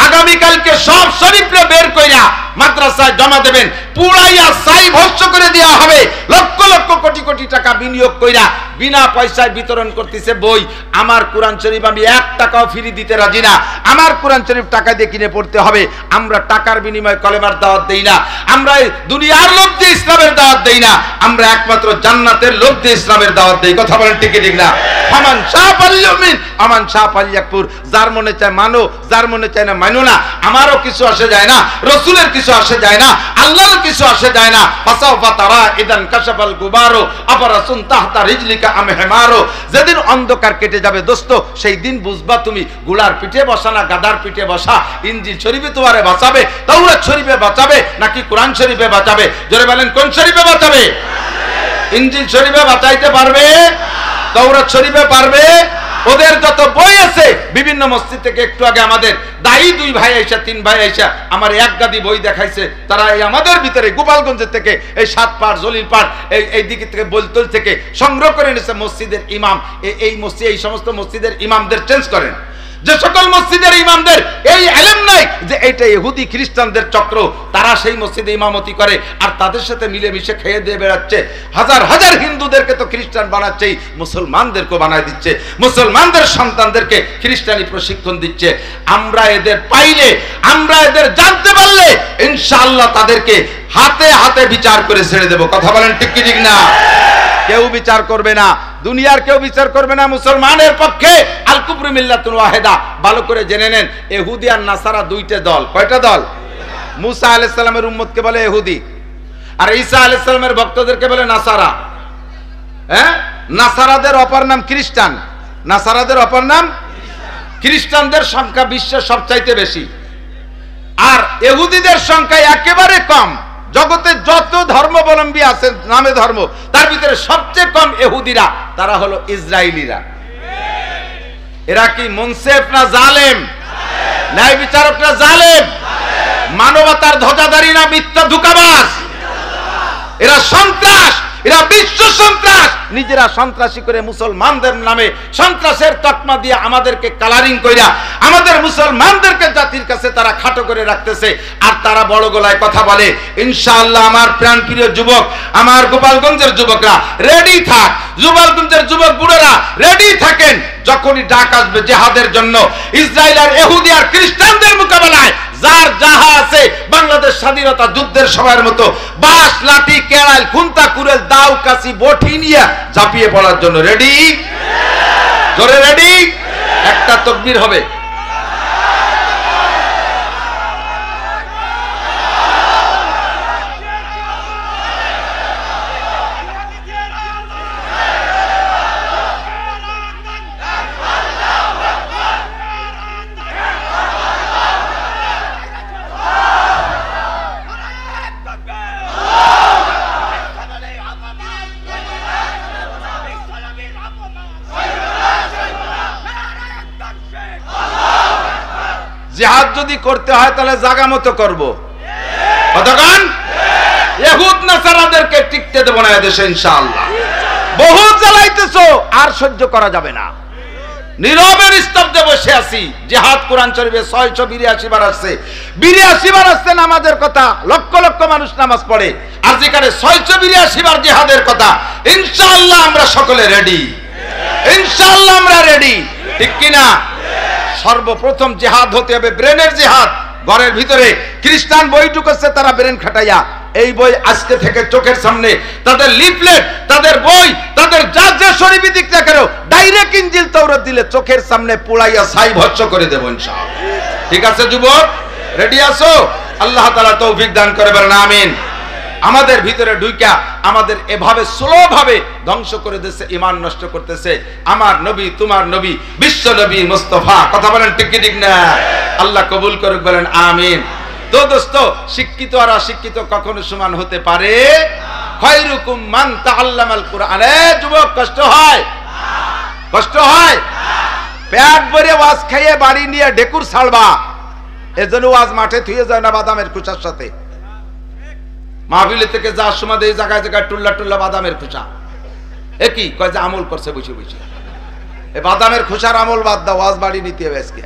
আগামীকালকে সব শরীফরে বের কইরা মাদ্রাসায় জমা দেবেন, পুরাইয়া ছাই ভস্ম করে দেওয়া হবে। লক্ষ লক্ষ কোটি কোটি টাকা বিনিয়োগ কইরা বিনা পয়সায় বিতরণ করতেছে বই। আমার কোরআন শরীফ আমি 1 টাকাও ফ্রি দিতে রাজি না। আমার কোরআন শরীফ টাকা দিয়ে কিনে পড়তে হবে। আমরা টাকার বিনিময়ে কলেমার দাওয়াত দেই না, আমরা দুনিয়ার লোভ দিয়ে ইসলামের দাওয়াত দেই না, আমরা একমাত্র জান্নাতের লোভ দিয়ে ইসলামের দাওয়াত দেই, কথা বলেন ঠিক ঠিক না? ফামান শাআ ফালইউমিন আমান শাআ ফালইয়াকফুর। যার মনে চায় মানো, যার মনে চায় না মানো না। আমারও কিছু আসে যায় না, রাসূলের কিছু আসে যায় না, আল্লাহর কিছু আসে যায় না। ফাসাওফা তারা ইদান কাশাফাল গুবারু আফারাসুন তাহতা রিজলিকা আম হিমারু। যেদিন অন্ধকার কেটে যাবে দোস্ত, সেই দিন বুঝবা তুমি ঘোড়ার পিঠে বসা না গাধার পিঠে বসা। ইনজিল শরীফে তোমারে বাঁচাবে, তাওরাত শরীফে বাঁচাবে নাকি কোরআন শরীফে বাঁচাবে? জোরে বলেন কোন শরীফে বাঁচাবে? ইনজিল শরীফে বাঁচাইতে পারবে? তাওরাত শরীফে পারবে? ওদের যত বই আছে বিভিন্ন মসজিদ থেকে, একটু আগে আমাদের দায়ী 2 ভাই আইসা 3 ভাই আইসা আমার এক গাদি বই দেখাইছে। তারা এই আমাদের ভিতরে গোপালগঞ্জের থেকে, এই 7 পাড় জলিল পাড় এই দিক থেকে বলতল থেকে সংগ্রহ করে এনেছে মসজিদের ইমাম। এই সমস্ত মসজিদের ইমামদের চেঞ্জ করেন। যে সকল মসজিদের ইমামদের এই ইলম নাই যে এটা ইহুদি খ্রিস্টানদের চক্র, তারা সেই মসজিদে ইমামতি করে আর তাদের সাথে মিলেমিশে খেয়ে দিয়ে বেড়াচ্ছে। হাজার হাজার হিন্দুদেরকে তো খ্রিস্টান বানাচ্ছেই, মুসলমানদেরকে বানায় দিচ্ছে, মুসলমানদের সন্তানদেরকে খ্রিস্টানি প্রশিক্ষণ দিচ্ছে। আমরা এদের পাইলে, আমরা এদের জানতে পারলে ইনশাআল্লাহ তাদেরকে হাতে হাতে বিচার করে ছেড়ে দেব। কথা বলেন ঠিক কি ঠিক না? কেউ বিচার করবে না, দুনিয়ার কেউ বিচার করবে না মুসলমানের পক্ষে। আল কুফরু মিল্লাতুন ওয়াহিদা, ভালো করে জেনে নেন। ইহুদি আর নাসারা 2টা দল। কয়টা দল? মুসা আলাইহিস সালামের উম্মতকে বলে ইহুদি, আর ঈসা আলাইহিস সালামের ভক্তদেরকে বলে নাসারা। হ্যাঁ, নাসারাদের অপর নাম খ্রিস্টান। নাসারাদের অপর নাম খ্রিস্টানদের সংখ্যা বিশ্বের সবচাইতে বেশি, আর ইহুদিদের সংখ্যা একেবারে কম। জগতে যত ধর্মাবলম্বী আছে নামে ধর্ম, তার ভিতরে সবচেয়ে কম ইহুদিরা, তারা হলো ইসরায়েলিরা। এরা কি মুনসিফ না জালেম? ন্যায় বিচারক না জালেম? মানবতার ধ্বজাধারী না মিথ্যা ধোঁকাবাজ? এরা সন্ত্রাস, এরা বিশ্ব সন্ত্রাস। নিজেরা সন্ত্রাসী করে মুসলমানদের নামে সন্ত্রাসের তকমা দিয়ে আমাদেরকে কালারিং কইরা আমাদের মুসলমানদেরকে জাতির কাছে তারা খাটো করে রাখতেছে। আর তারা বড় গলায় কথা বলে। ইনশাআল্লাহ আমার প্রাণপ্রিয় যুবক, আমার গোপালগঞ্জের যুবকরা রেডি থাক, গোপালগঞ্জের যুবক বুড়োরা রেডি থাকেন। যখনই ডাক আসবে জিহাদের জন্য, ইসরায়েল আর ইহুদি আর খ্রিস্টানদের মোকাবেলায়, যার যাহা আছে বাংলাদেশ স্বাধীনতা যুদ্ধের সময়ের মতো বাঁশ, লাঠি, কেরাল, খুন্তা, কুড়েল, দাও, কাশি, বটি নিয়ে ঝাঁপিয়ে পড়ার জন্য রেডি? জোরে রেডি? একটা তাকবীর হবে। জিহাদ যদি করতে হয় তাহলে জায়গা মতো করবো। কতক্ষণ? ইহুদ নাসারাদেরকে টিকতে দেব না এদেশে ইনশাআল্লাহ। বহু জ্বালাইতেছো, আর সহ্য করা যাবে না। নীরবে নিস্তব্ধে বসে আছি। জিহাদ কোরআন শরীফে 682 বার আসছে। 82 বার আসছে নামাজের কথা, লক্ষ লক্ষ মানুষ নামাজ পড়ে। আর যেখানে 682 বার জিহাদের কথা, ইনশাআল্লাহ আমরা সকলে রেডি। ইনশাআল্লাহ আমরা রেডি, ঠিক কিনা? সর্বপ্রথম জিহাদ হতে হবে ব্রেনের জিহাদ। ঘরের ভিতরে খ্রিস্টান বই ঢুকেছে, তারা ব্রেন খাটাইয়া এই বই আজকে থেকে চোখের সামনে, তাদের লিফলেট, তাদের বই, তাদের যা যা শরীফি দিক না কেন, ডাইরেক্ট ইনজিল তাওরাত দিলে চোখের সামনে পোড়াইয়া ছাই ভস্ম করে দেব ইনশাআল্লাহ। ঠিক আছে যুবক, রেডি আছো? আল্লাহ তাআলা তৌফিক দান করে বলেন আমিন। আমাদের ভিতরে ঢুইকা আমাদের এভাবে স্লোভাবে ধ্বংস করে দিচ্ছে, ঈমান নষ্ট করতেছে আমার নবী, তোমার নবী, বিশ্ব নবী মুস্তাফা। কথা বলেন ঠিক কি ঠিক না? আল্লাহ কবুল করুক, বলেন আমিন। তো দোস্ত, শিক্ষিত আর অশিক্ষিত কখনো সমান হতে পারে? খায়রুকুম মান তাআল্লামাল কুরআন। যুবক, কষ্ট হয়? কষ্ট হয়? পেট ভরে ওয়াজ খাইয়ে বাড়ি নিয়ে ডেকুর ছাড়বা, এজন্য ওয়াজ মাঠে থুয়ে যায় না বাদামের খোসার সাথে। মাহফিলে থেকে যাওয়ার সময় এই জায়গায় জায়গায় টুল্লা টুল্লা বাদামের খোসা। একই কয় যে আমল করছে বসে বসে। এই বাদামের খোসার আমল বাদ দাও, ওয়াজ বাড়ি নিতে হবে আজকে।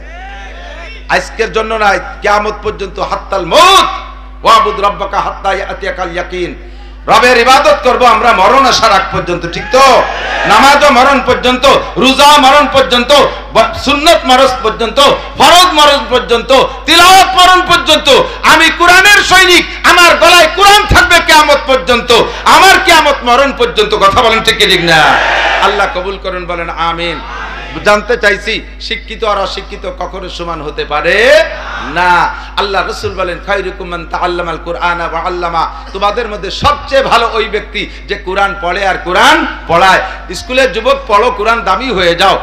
আজকের জন্য নয়, কিয়ামত পর্যন্ত। হাত্তাল মউত ওয়াবুদ রাব্বাকা হাত্তা ইয়াতিয়াকাল ইয়াকিন। রবের ইবাদত করব আমরা মরণ আসার আগ পর্যন্ত, ঠিক তো? নামাজও মরণ পর্যন্ত, রোজা মরণ পর্যন্ত, সুন্নত মরণ পর্যন্ত, ফরজ মরণ পর্যন্ত, তিলাওয়াত মরণ পর্যন্ত। আমি কোরআনের সৈনিক, আমার গলায় কোরআন থাকবে কিয়ামত পর্যন্ত, আমার কিয়ামত মরণ পর্যন্ত। কথা বলেন ঠিক কি ঠিক না? আল্লাহ কবুল করুন, বলেন আমিন। জানতে চাইছি, শিক্ষিত আর অশিক্ষিত কখনো সমান হতে পারে না। আল্লাহ রাসূল বলেন খায়রুকুম মান তাআল্লামাল কুরআনা ওয়া আল্লামা। তোমাদের মধ্যে সবচেয়ে ভালো ওই ব্যক্তি যে কোরআন পড়ে আর কোরআন পড়ায়। স্কুলের যুবক পড়ো, কোরআন দামি হয়ে যাও।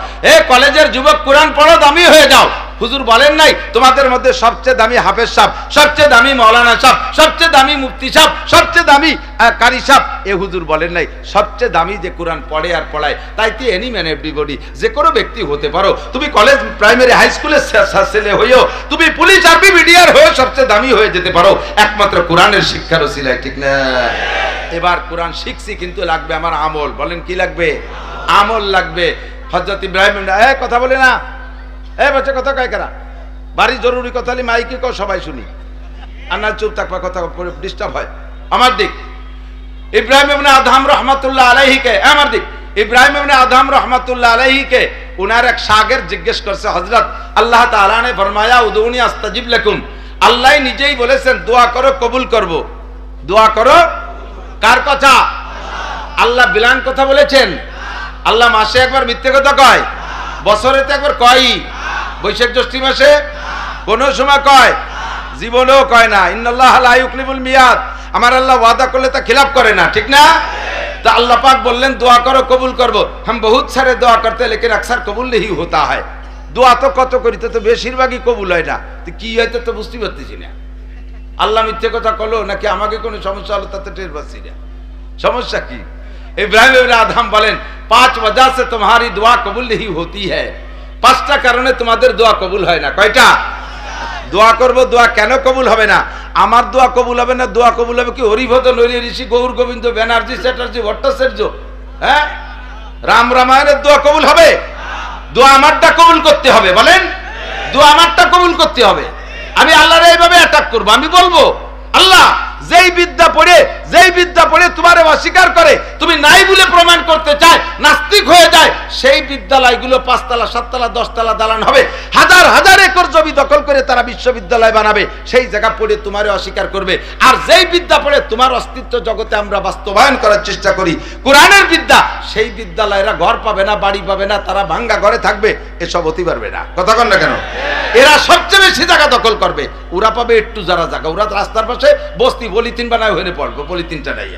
কলেজের যুবক কোরআন পড়ো, দামি হয়ে যাও। হুজুর বলেন নাই তোমাদের মধ্যে সবচেয়ে দামি হাফেজ সাহেব, সবচেয়ে দামি মাওলানা সাহেব, সবচেয়ে দামি মুফতি সাহেব, সবচেয়ে দামি কারি সাহেব? এ হুজুর বলেন নাই। সবচেয়ে দামি যে কোরআন পড়ে আর পড়ায়, তাই তো এনি ম্যান এভরিবডি, যে কোনো ব্যক্তি হতে পারো। তুমি কলেজ প্রাইমারি হাই স্কুলের ছেলে হইও, তুমি পুলিশ আর্মি মিডিয়ার হয়ে সবচেয়ে দামি হয়ে যেতে পারো একমাত্র কোরআনের শিক্ষার ওসিলায়, ঠিক না? এবার কোরআন শিখছি, কিন্তু লাগবে আমার আমল। বলেন কি লাগবে? আমল লাগবে। হযরত ইব্রাহিম কথা বলে না, বাচ্চা কথা কয় কারা? বাড়ি জরুরি কথা হলে মাইকে কও, সবাই শুনি। আর না চুপ থাকবা, কথা ডিস্টার্ব হয়। আমার দিক ইব্রাহিম ইবনে আদহাম রহমাতুল্লাহ আলাইহিকে, আমার দিক ইব্রাহিম ইবনে আদহাম রহমাতুল্লাহ আলাইহিকে উনার এক শাগির্দ জিজ্ঞেস করছে, হযরত আল্লাহ তাআলা ने फरमाया উদুনি আস্তাজিব লাকুম, আল্লাহ নিজেই বলেছেন দোয়া করো কবুল করব। দোয়া করো কার কথা? আল্লাহ বিলান কথা বলেছেন? আল্লাহ মাসে একবার মিথ্যে কথা কয়? বছরে তো একবার কয়। বৈশাখ জ্যৈষ্ঠ মাসে কোন সময় কয়? জীবনেও কয় না। ইন্নাল্লাহ লা ইউখলিফুল মিয়াদ, আমার আল্লাহ ওয়াদা করলে তা খিলাফ করে না, ঠিক না? তা আল্লাহ পাক বললেন দোয়া করো কবুল করব। हम बहुत सारे দোয়া করতে लेकिन अक्सर कबूल नहीं होता है। দোয়া তো কত করিতে তো বেশিরভাগই কবুল হয় না। তো কি হয়তো তো বুঝতে পারতেছি না, আল্লাহ মিথ্যে কথা কলো নাকি আমাকে কোনো সমস্যা হলো তাতে টের পাচ্ছি না। সমস্যা কি? ইব্রাহিম ইবনে আদহাম বলেন 5 वजह से तुम्हारी दुआ कबूल नहीं होती है। 5টা কারণে তোমাদের দোয়া কবুল হয় না। কয়টা? দোয়া করব, দোয়া কেন কবুল হবে না? আমার দোয়া কবুল হবে না, দোয়া কবুল হবে কি হরিভদ্র নরী ঋষি গৌর গোবিন্দ ব্যানার্জি চ্যাটার্জি ভট্টাচার্য, হ্যাঁ? রাম রামায়ণের দোয়া কবুল হবে? দোয়া আমারটা কবুল করতে হবে। বলেন, দোয়া আমারটা কবুল করতে হবে। আমি আল্লাহর এইভাবে অ্যাটাক করব, আমি বলবো আল্লাহ যেই বিদ্যা পড়ে তোমারে অস্বীকার করে, তুমি নাই বলে প্রমাণ করতে চায়, নাস্তিক হয়ে যায়, সেই বিদ্যালয়গুলো 5 তলা 7 তলা 10 তলা দালান হবে, হাজার হাজার একর জমি দখল করে তারা বিশ্ববিদ্যালয় বানাবে, সেই জায়গা পড়ে তোমারে অস্বীকার করবে। আর যেই বিদ্যা পড়ে তোমার অস্তিত্ব জগতে আমরা বাস্তবায়ন করার চেষ্টা করি, কোরআনের বিদ্যা, সেই বিদ্যালয়েরা ঘর পাবে না, বাড়ি পাবে না, তারা ভাঙ্গা ঘরে থাকবে, এসব হতে পারবে না। কথা কন না কেন? এরা সবচেয়ে বেশি জায়গা দখল করবে, ওরা পাবে একটু যারা জায়গা, ওরা রাস্তার পাশে বস্তি পলিথিন বানায় হয়ে পড়বো, পলিথিনটা নাই।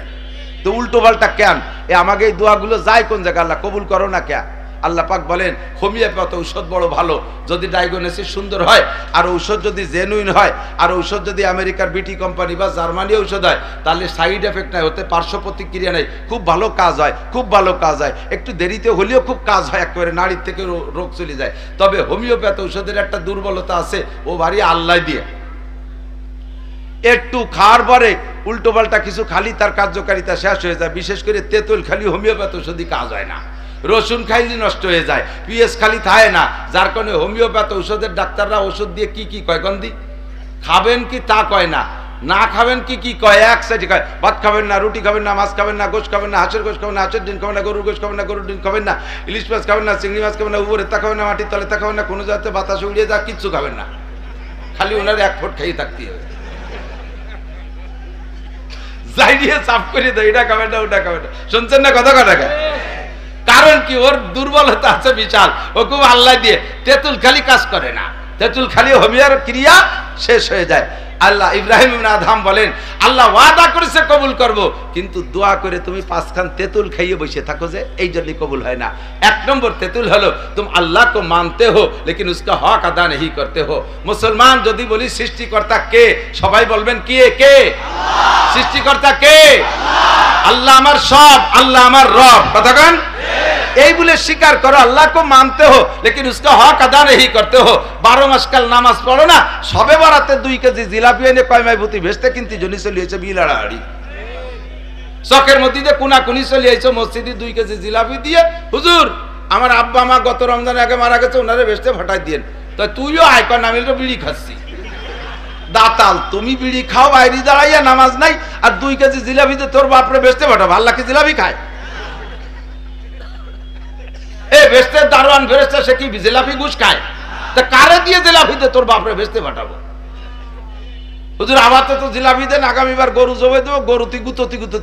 তো উল্টো পাল্টা কেন? আমাকে এই দোয়াগুলো যায় কোন জায়গা? আল্লাহ কবুল করো না কেন? আল্লাহ পাক বলেন হোমিওপ্যাথি ঔষধ বড় ভালো, যদি ডায়াগনোসিস সুন্দর হয়, আর ঔষধ যদি জেনুইন হয়, আর ঔষধ যদি আমেরিকার বিটি কোম্পানি বা জার্মানি ঔষধ হয়, তাহলে সাইড এফেক্ট নাই, হতে পার্শ্ব প্রতিক্রিয়া নেই, খুব ভালো কাজ হয়, খুব ভালো কাজ হয়, একটু দেরিতে হলেও খুব কাজ হয়, একেবারে নাড়ির থেকে রোগ চলে যায়। তবে হোমিওপ্যাথি ঔষধের একটা দুর্বলতা আছে, ও ভারী আল্লাহ দিয়ে, একটু খাওয়ার পরে উল্টো পাল্টা কিছু খালি তার কার্যকারিতা শেষ হয়ে যায়। বিশেষ করে তেঁতুল খালি হোমিওপ্যাথি ওষুধই কাজ হয় না, রসুন খাইলে নষ্ট হয়ে যায়, পিএস খালি থাকে না, যার কারণে হোমিওপ্যাথি ঔষধের ডাক্তাররা ওষুধ দিয়ে কি কি কয় গন্দি খাবেন কি তা কয় না, না খাবেন কি কি কয়, এক সাইডে কয় ভাত খাবেন না, রুটি খাবেন না, মাছ খাবেন না, গোশ খাবেন না, হাঁসের গোশ খাবেন না, হাঁসের ডিম খাবেন না, গরুর গোশ খাবেন না, গরুর ডিম খাবেন না, ইলিশ মাছ খাবেন না, চিংড়ি মাছ খাবেন না, উপরে তা খাবেন না, মাটির তলে তা খাবেন না, কোনো জায়গাতে বাতাসে উড়িয়ে যা কিচ্ছু খাবেন না, খালি ওনার 1 ফুট খাইয়ে থাকতে হবে। যাই দিয়ে সাফ করে দেয়, এটা খাবেন না, ওটা খাবেন না। শুনছেন না কথা টাকা? কারণ কি? ওর দুর্বলতা আছে বিশাল, ও খুব আল্লাহ দিয়ে। তেঁতুল খালি কাজ করে না, তেঁতুল খালি হোমিওর ক্রিয়া শেষ হয়ে যায়। আল্লাহ ইব্রাহিম ইবনে আদহাম বলেন আল্লাহ ওয়াদা করেছে কবুল করব, কিন্তু দোয়া করে তুমি 5 খান তেঁতুল খাইয়ে বসে থাকো, যে এই জন্যই কবুল হয় না। 1 নম্বর তেঁতুল হলো तुम अल्लाह को मानते हो लेकिन उसका हक अदा नहीं करते हो। মুসলমান যদি বলি সৃষ্টিকর্তা কে, সবাই বলবেন কে? কে আল্লাহ। সৃষ্টিকর্তা কে? আল্লাহ। আল্লাহ আমার সব, আল্লাহ আমার রব। কথা কন, এই বলে স্বীকার করো আল্লাহ को मानते हो लेकिन उसका हक अदा नहीं करते हो। 12 মাস কাল নামাজ পড়ো না, সবে বরাতে 2 কেজি জিলাপি এনে কয়মাই ভূতি ভেস্তে কিনতে জনি চলিয়েছে বিলাড়াড়ি, চকের মধ্যে দিয়ে কোনাকুনি চলিয়েছে মসজিদে 2 কেজি জিলাপি দিয়ে, হুজুর আমার আব্বা মা গত রমজান আগে মারা গেছে, ওনারে ভেস্তে ফাটাই দিয়েন। তো তুইও আয়কর নামিল তো বিড়ি খাচ্ছি, দাতাল তুমি বিড়ি খাও বাইরে দাঁড়াইয়া, নামাজ নাই, আর 2 কেজি জিলাপিতে তোর বাপরে ভেস্তে ফাটাবো। আল্লাহ কি জিলাপি খায়? এ ভেস্তের দারোয়ান ফেরেশতা সে কি জিলাপি ঘুষ খায়? তা কারে দিয়ে জিলাপিতে তোর বাপরে ভেস্তে ফাটাবো? হুজুর আমার তো জিলাপি দেন, আগামীবার গরু জবে দেবো, গরু তিগুতো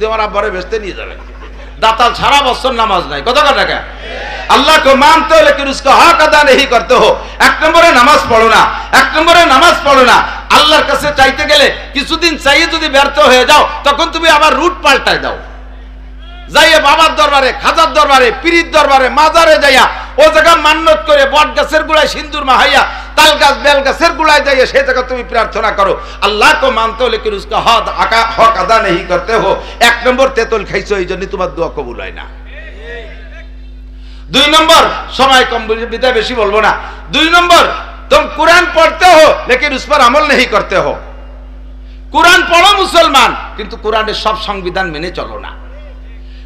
আমার আব্বারে ভেস্তে নিয়ে যাবে। দাতাল সারা বছর নামাজ নাই। কথা কথা আল্লাহ को मानते हो लेकिन उसका हक अदा नहीं करते हो। 1 নম্বরে নামাজ পড়ো না, 1 নম্বরে নামাজ পড়ো না। আল্লাহর কাছে চাইতে গেলে কিছুদিন চাইয়ে যদি ব্যর্থ হয়ে যাও, তখন তুমি আবার রুট পাল্টায় দাও, যাইয়া বাবার দরবারে, খাজার দরবারে, পীরের দরবারে, মাজারে যাইয়া ও জায়গা মান্নত করে বট গাছের গোড়ায় সিন্দুর মাহাইয়া তাল গাছ বেল গাছের গুড়ায় যাইয়ে সেই জায়গা তুমি প্রার্থনা করো আল্লাহ কো মানতে হলে কি উসকা হক আদা নেই করতে হো। 1 নম্বর তেতুল খাইছো এই জন্য তোমার দোয়া কবুল হয় না। 2 নম্বর, সময় কম বিদায় বেশি বলবো না। 2 নম্বর, तुम कुरान पढ़ते हो लेकिन उस पर अमल नहीं करते हो। कुरान पढ़ो मुसलमान किंतु कुरान सब संविधान मेने चलो ना।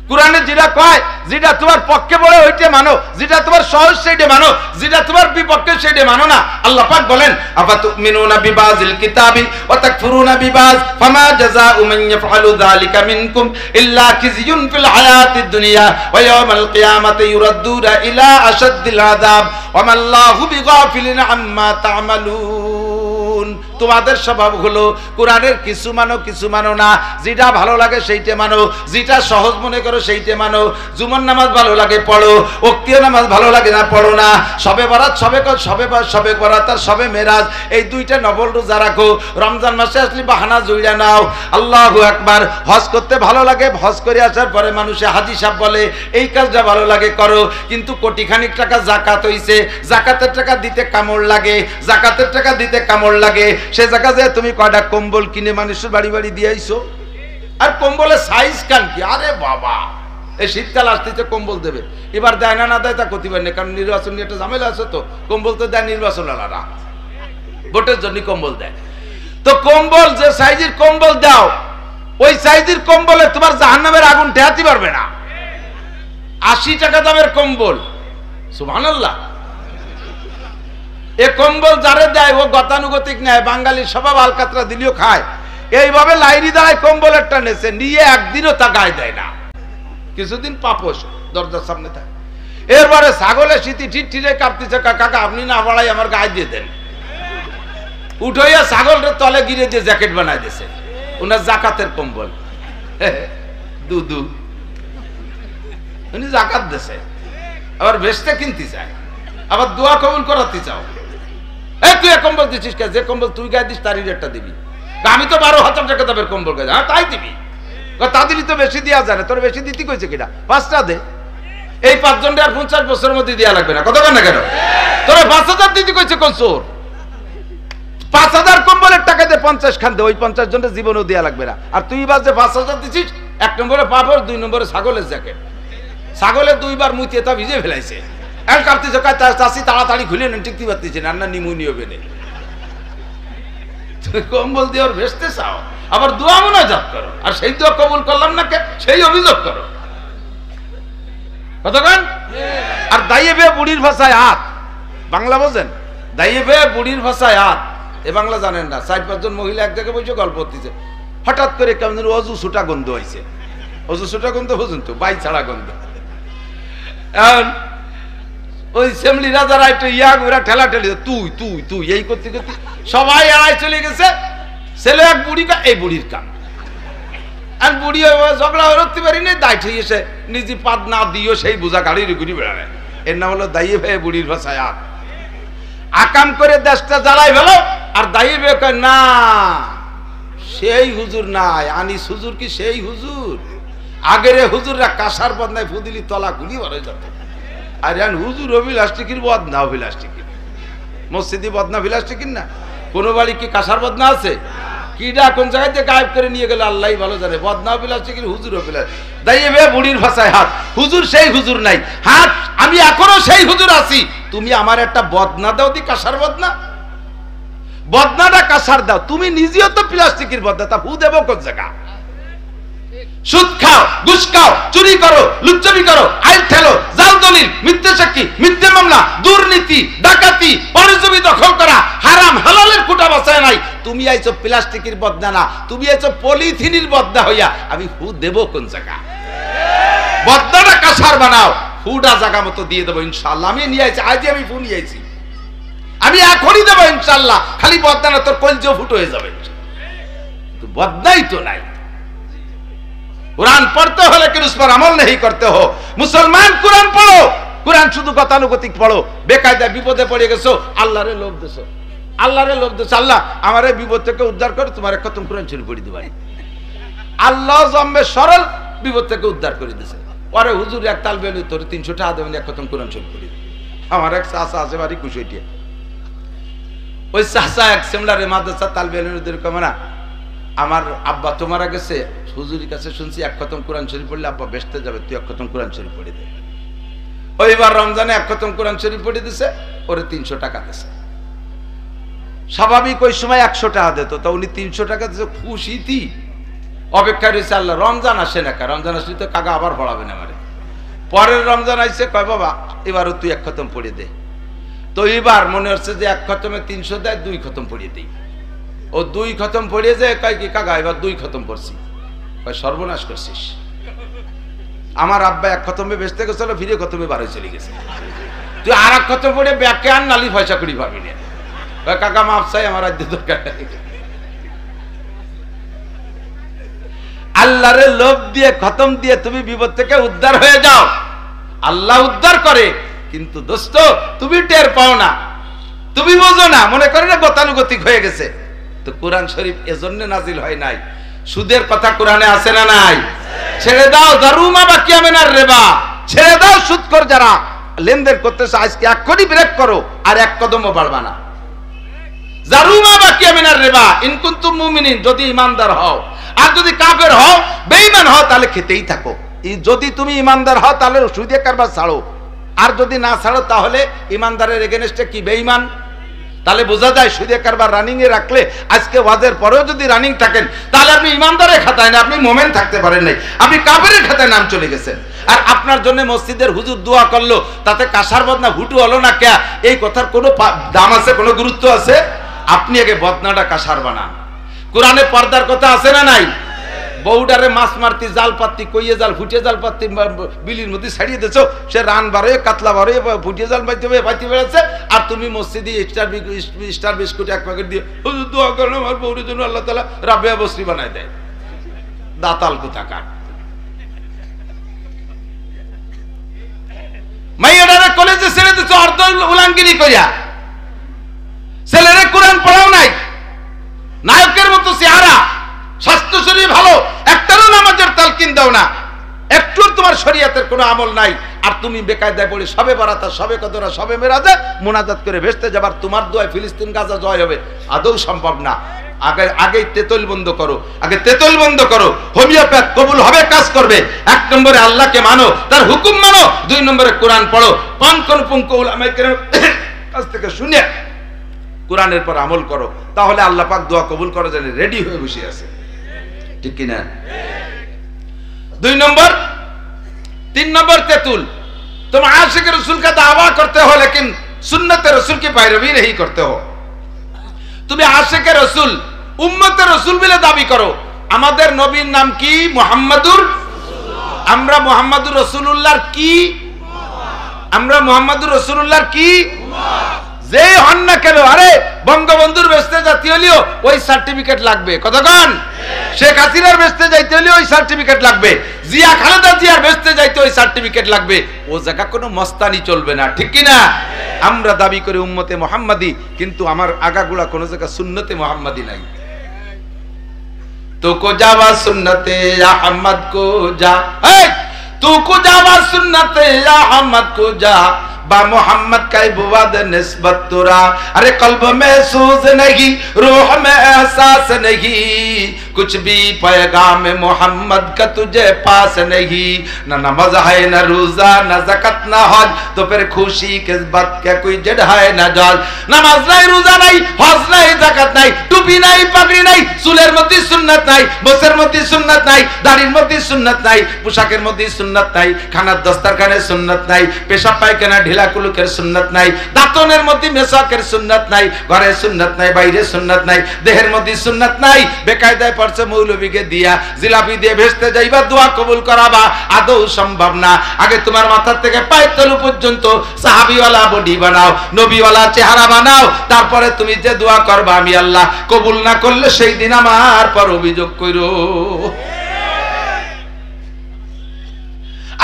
कुराने যেটা কয় যেটা তোমার পক্ষে বলে ওইটা মানো, যেটা তোমার সহজ সেইটা মানো, যেটা তোমার বিপক্ষে সেইটা মানো না। আল্লাহ পাক বলেন আফাতুমিনুনা বিবাযিল কিতাবি ওয়া তাকফুরুনা বিবায ফামা জাযাউ মান ইয়াফআলু যালিকা মিনকুম ইল্লা খিzyun ফিল হায়াতিদ দুনিয়া ওয়া ইয়াওমাল কিয়ামাতি ইউরাদ্দুনা ইলা আশাদ্দিল আযাব ওয়া মাল্লাহু বিগাফিলিন আম্মা তা'মালুন। তোমাদের স্বভাব হলো কোরআনের কিছু মানো কিছু মানো না, যেটা ভালো লাগে সেইটা মানো, যেটা সহজ মনে করো সেইটা মানো। জুমার নামাজ ভালো লাগে পড়ো, ওয়াক্তীয় নামাজ ভালো লাগে না পড়ো না। শবে বরাত শবে বরাত আর শবে মেরাজ এই 2টা নফল রোজা রাখো। রমজান মাসে আসলে বাহানা জুইরা নাও। আল্লাহু আকবার। হজ করতে ভালো লাগে, হজ করে আসার পরে মানুষে হাজি সাহেব বলে এই কাজটা ভালো লাগে করো, কিন্তু কোটিখানিক টাকা যাকাত হইছে, যাকাতের টাকা দিতে কামড় লাগে, যাকাতের টাকা দিতে কামড় লাগে। সে জায়গা যে তুমি কয়টা কম্বল কিনে মানুষের বাড়ি বাড়ি দিয়ে আইছো, আর কম্বলের সাইজ কান কি? আরে বাবা, এই শীতকাল আসতেছে কম্বল দেবে, এবার দেয় না না দেয় তা কতিবার নেই, কারণ নির্বাচন নিয়ে একটা ঝামেলা আছে। তো কম্বল তো দেয় নির্বাচন আলাদা, ভোটের জন্য কম্বল দেয়। তো কম্বল যে সাইজের কম্বল দাও ওই সাইজের কম্বলে তোমার জাহান্নামের আগুন ঠেয়াতে পারবে না। 80 টাকা দামের কম্বল, সুবহানাল্লাহ। এ কম্বল যারে দেয় ও গতানুগতিক নেয়, বাঙালির স্বভাব আলকাতরা দিলেও খায়। এইভাবে লাইরি দাঁড়ায় কম্বলের টানেছে নিয়ে একদিনও তা গায়ে দেয় না, কিছুদিন পাপোশ দরজার সামনে থাকে। এরপরে ছাগলের শীতি ঠিরে কাঁপতেছে, কাকা আপনি না বাড়াই আমার গায়ে দিয়ে দেন। উঠাইয়া ছাগলের তলে গিরে দিয়ে জ্যাকেট বানাই দিয়েছে, ওনার জাকাতের কম্বল। দুদু উনি জাকাত দিয়েছে, আবার বেচতে কিনতে চায়, আবার দোয়া কবুল করাতে চাও। তুই এক কম্বল দিচ্ছিস কে? যে কম্বল তুই গায়ে দিস তারই রেটটা দিবি। আমি তো 12,000 টাকা দামের কম্বল গায়ে, হ্যাঁ তাই দিবি। তাদেরই তো বেশি দেওয়া যায় না, তোর বেশি দিতে কইছে কিনা? 5টা দে। এই 5 জনটা আর 50 বছরের মধ্যে দেওয়া লাগবে না, কথা বল না কেন? তোরা 5,000 দিতে কইছে কোন চোর? 5,000 কম্বলের টাকা দিয়ে 50 খান দে, ওই 50 জনের জীবনেও দেওয়া লাগবে না। আর তুই বাস যে 5,000 দিচ্ছিস, 1 নম্বরে পাপড়, 2 নম্বরে ছাগলের জ্যাকেট। ছাগলের 2 বার মুতিয়ে তা ভিজে ফেলাইছে। এখন কাঁপতেছে, চাষি তাড়াতাড়ি খুলে নেন, টিকতে পারতেছে না, নিমুনি হবে না। কম্বল দিয়ে ওর ভেসতে চাও, আবার দোয়া মুনাজাত করো, আর সেই দোয়া কবুল করলাম না কে সেই অভিযোগ করো। কতক্ষণ? আর দাইয়ে বে বুড়ির ভাষায় হাত, বাংলা বোঝেন? দাইয়ে বে বুড়ির ভাষায় হাত, এ বাংলা জানেন না। 4-5 জন মহিলা এক জায়গায় বসে গল্প করতেছে, হঠাৎ করে কেমন অজু ছুটা গন্ধ হয়েছে। অজু ছুটা গন্ধ বুঝুন তো, বাই ছাড়া গন্ধ। ওই সেমলি রাজারা একটু ইয়া ঘুরা ঠেলা ঠেলি, তুই তুই তুই এই করতে করতে সবাই এড়াই চলে গেছে। ছেলে এক বুড়ি এই বুড়ির কাম, আর বুড়ি ঝগড়া রুখতে পারি না, দায় ঠিক এসে নিজে পাদ না দিও সেই বোঝা গাড়ির ঘুরি বেড়ায়। এর নাম হলো দাইয়ে ভাই বুড়ির ভাষায় হাত। আকাম করে দেশটা জ্বালাই ফেলো, আর দাইয়ে বে কয় না সেই হুজুর নাই, আনিস হুজুর কি সেই হুজুর? আগের হুজুররা কাঁসার বদনায় ফুদিলি তলা গুলি বড় যেত। আর হুজুর অভিলাষ্টিকির বদনা, অভিলাষ্টিকির মসজিদি বদনা অভিলাষ্টিকির না। কোন বাড়ি কি কাঁসার বদনা আছে? কিডা কোন জায়গায় দিয়ে গায়েব করে নিয়ে গেল আল্লাহ ভালো জানে। বদনা অভিলাষ্টিকির, হুজুর অভিলাষ। দাইয়ে বে বুড়ির ভাষায় হাত, হুজুর সেই হুজুর নাই। হাত আমি এখনো সেই হুজুর আছি, তুমি আমার একটা বদনা দাও দি, কাঁসার বদনা। বদনাটা কাঁসার দাও, তুমি নিজেও তো প্লাস্টিকের বদনা, তা হু দেব কোন জায়গা? সুদ খাও, ঘুষ খাও, চুরি করো, লুচ্চামি করো, আইন ঠেলো, জাল দলিল, মিথ্যে সাক্ষী, মিথ্যে মামলা, দুর্নীতি, ডাকাতি, পরজমি দখল করা, হারাম হালালের খুঁটা বাঁচায় নাই। তুমি আইছো প্লাস্টিকের বদনা না, তুমি আইছো পলিথিনের বদনা হইয়া। আমি হু দেব কোন জায়গা? বদনাটা কাঁসার বানাও, হুডা জায়গা মতো দিয়ে দেবো ইনশাআল্লাহ। আমি নিয়ে আইছি, আজই আমি ফু নিয়ে আইছি, আমি এখনই দেবো ইনশাআল্লাহ। খালি বদনা না, তোর কলজো ফুটো হয়ে যাবে। বদনাই তো নাই। कुरान पढ़ते हो लेकिन उस पर अमल नहीं करते हो। मुसलमान कुरान पढ़ो, कुरान शुद्ध गतानुगतिक पढ़ो। बेकायदा विपदे पड़े गेছো, আল্লাহরে লোভ দেছো, আল্লাহরে লোভ দেছো। আল্লাহ আমারে বিপদ থেকে উদ্ধার করে, তোমারে খতম কুরআন শরীফ পড়ি দিবাই। আল্লাহ জম্মে সরল বিপদ থেকে উদ্ধার করে দিয়েছে। পরে হুজুর এক তাল বেলু তোর 300 টাকা দেবেন, এক খতম কুরআন শরীফ পড়ি। আমার এক চাচা আছে বাড়ি কুশইটিয়া, ওই চাচা এক সেমলারে মাদ্রাসা তালবে না, আমার আব্বা তো মারা গেছে, হুজুরের কাছে শুনছি এক খতম কোরআন শরীফ পড়লে আব্বা বেহেশতে যাবে, তুই এক খতম কোরআন শরীফ পড়ে দে। ওইবার রমজানে এক খতম কোরআন শরীফ পড়ে দিছে, ওরে 300 টাকা দিছে। স্বাভাবিক ওই সময় 100 টাকা দিত, তা উনি 300 টাকা দিছে, খুশিতি অপেক্ষা রয়েছে আল্লাহ রমজান আসে না, রমজান আসলে তো কাকা আবার পড়াবে না আমারে। পরের রমজান আইছে, কয় বাবা এবারও তুই এক খতম পড়ে দে। তো এবার মনে হচ্ছে যে এক খতমে 300 দেয়, 2 খতম পড়িয়ে দিই। ও 2 খতম পড়িয়ে যায়, কয় কি কাকা এবার 2 খতম পড়ছি। কয় সর্বনাশ করছিস, আমার আব্বা এক খতমে বেচতে গেছিল, ফিরে খতমে 12 চলে গেছে, তুই আর এক খতম পড়ে ব্যাকে আর নালি পয়সা করি পাবি না। কাকা মাপ চাই, আমার রাজ্য দরকার। আল্লাহরে লোভ দিয়ে খতম দিয়ে তুমি বিপদ থেকে উদ্ধার হয়ে যাও, আল্লাহ উদ্ধার করে, কিন্তু দোস্ত তুমি টের পাও না, তুমি বোঝো না, মনে করে না গতানুগতিক হয়ে গেছে। তো কোরআন শরীফ এজন্য নাজিল হয় নাই। সুদের কথা কোরআনে আছে না নাই? ছেড়ে দাও, দারুমা বাকিয়া মিনার রিবা, ছেড়ে দাও সুদখোর যারা লেনদেন করতেছে, আজকে এক্ষুনি ব্রেক করো, আর এক কদমও বাড়বা না। জারুমা বাকিয়া মিনার রিবা ইন কুনতুম মুমিনিন, যদি ইমানদার হও, আর যদি কাফের হও, বেঈমান হও, তাহলে খেতেই থাকো। যদি তুমি ইমানদার হও তাহলে সুদে কারবার ছাড়ো, আর যদি না ছাড়ো তাহলে ইমানদারের এগেনস্টে কি বেঈমান। তাহলে বোঝা যায় সুদে কারবার রানিং এ রাখলে, আজকে ওয়াজের পরেও যদি রানিং থাকেন, তাহলে আপনি ইমানদারের খাতায় না, আপনি মোমেন থাকতে পারেন নাই, আপনি কাফেরের খাতায় নাম চলে গেছেন। আর আপনার জন্য মসজিদের হুজুর দোয়া করলো, তাতে কাসার বদনা হুটু হলো না কে, এই কথার কোনো দাম আছে, কোনো গুরুত্ব আছে? আপনি আগে বদনাটা কাসার বানান। কোরআনে পর্দার কথা আছে না নাই? বউডারে মাছ মারতি, জাল পাতি, কইয়ে জাল, ফুটিয়ে জাল পাতি বিলির মধ্যে ছাড়িয়ে দিছো, সে রান বারোয়, কাতলা বারোয়, ফুটিয়ে জাল পাইতে বেড়াচ্ছে, আর তুমি মসজিদে স্টার বিস্কুট 1 প্যাকেট দিয়ে হুজুর দোয়া করেন আমার বউরের জন্য আল্লাহ তাআলা রাবেয়া বসরি বানায় দেয়। দাতাল কোথাকার। মাইয়াডারে কলেজে ছেড়ে দিছো অর্ধ উলাঙ্গিরি কইয়া, ছেলেরে কোরআন পড়াও নাই, নায়কের মতো চেহারা, স্বাস্থ্য শরীর ভালো, একটারও নামাজের তালকিন দাও না, একটু তোমার শরীয়তের কোনো আমল নাই, আর তুমি বেকায়দায় পড়ে সবে বারাতা, সবে কদরা, সবে মেরাজে মুনাজাত করে ভেস্তে যাবার, তোমার দোয়ায় ফিলিস্তিন গাজা জয় হবে, আদৌ সম্ভব না। আগে তেতল বন্ধ করো, আগে তেতল বন্ধ করো। হোমিওপ্যাথ কবুল হবে, কাজ করবে। 1 নম্বরে আল্লাহকে মানো, তার হুকুম মানো, 2 নম্বরে কোরআন পড়ো, পানকনপুঙ্ক উলামায়ে কেরাম কাছ থেকে শুনে কোরআনের পর আমল করো, তাহলে আল্লাহ পাক দোয়া কবুল করার জন্য রেডি হয়ে বসে আছে, ঠিক কি না? 2 নম্বর, 3 নম্বর তেতুল, तुम आशिक रसूल का दावा करते हो लेकिन सुन्नत रसूल की पैरवी नहीं करते हो। তুমি আশিক রসুল, উম্মতে রসুল বলে দাবি করো। আমাদের নবীর নাম কি? মুহাম্মাদুর। আমরা মুহাম্মাদুর রাসূলুল্লাহর কি? আমরা মুহাম্মাদুর রাসূলুল্লাহর কি? যে হন না কেন, আরে বঙ্গবন্ধুর বেস্তে জাতি হলেও ওই সার্টিফিকেট লাগবে, কতক্ষণ? শেখ হাসিনার বেস্তে যাইতে হলে ওই সার্টিফিকেট লাগবে, জিয়া খালেদা জিয়ার বেস্তে যাইতে ওই সার্টিফিকেট লাগবে। ও জায়গা কোনো মস্তানি চলবে না, ঠিক কি না? আমরা দাবি করি উম্মতে মুহাম্মাদি, কিন্তু আমার আগাগুলা কোন জায়গা সুন্নতে মুহাম্মাদি নাই। তো কো যাওয়া সুন্নতে আহমদ কো যা, তু কো যাওয়া সুন্নতে আহমদ কো যা, बा मोहम्मद का बुवाद निस्बत तुरा। अरे कल्ब में सूज नहीं, रूह में एहसास नहीं, कुछ भी पैगाम मोहम्मद का तुझे पास नहीं। न नमाज है न रोजा न ज़कात न हज, तो फिर खुशी किस बात का कोई जड़ है न जाल। नमाज नहीं, रोजा नहीं, हज नहीं, ज़कात नहीं, टुपी नहीं, पगड़ी नहीं, चुलेर मध्य सुन्नत नहीं, बसर मध्य सुन्नत नहीं, दाढ़िर मध्य सुन्नत नहीं, पोशाकेर मध्य सुन्नत नहीं, खानार दस्तरखाने सुन्नत नहीं, पेशाब पायखाना কুলুকের সুন্নাত নাই, দাঁতনের মধ্যে মেসাকের সুন্নাত নাই, ঘরে সুন্নাত নাই, বাইরে সুন্নাত নাই, দেহের মধ্যে সুন্নাত নাই। বেকায়দায় পড়ছে মৌলবীকে দিয়া জিলাপি দিয়ে ভেস্তে যাইবা, দোয়া কবুল করাবা, আদৌ সম্ভব না। আগে তোমার মাথা থেকে পায়ের তলু পর্যন্ত সাহাবীওয়ালা বডি বানাও, নবীওয়ালা চেহারা বানাও, তারপরে তুমি যে দোয়া করবা আমি আল্লাহ কবুল না করলে সেই দিন আমার পর অভিযোগ কইরো।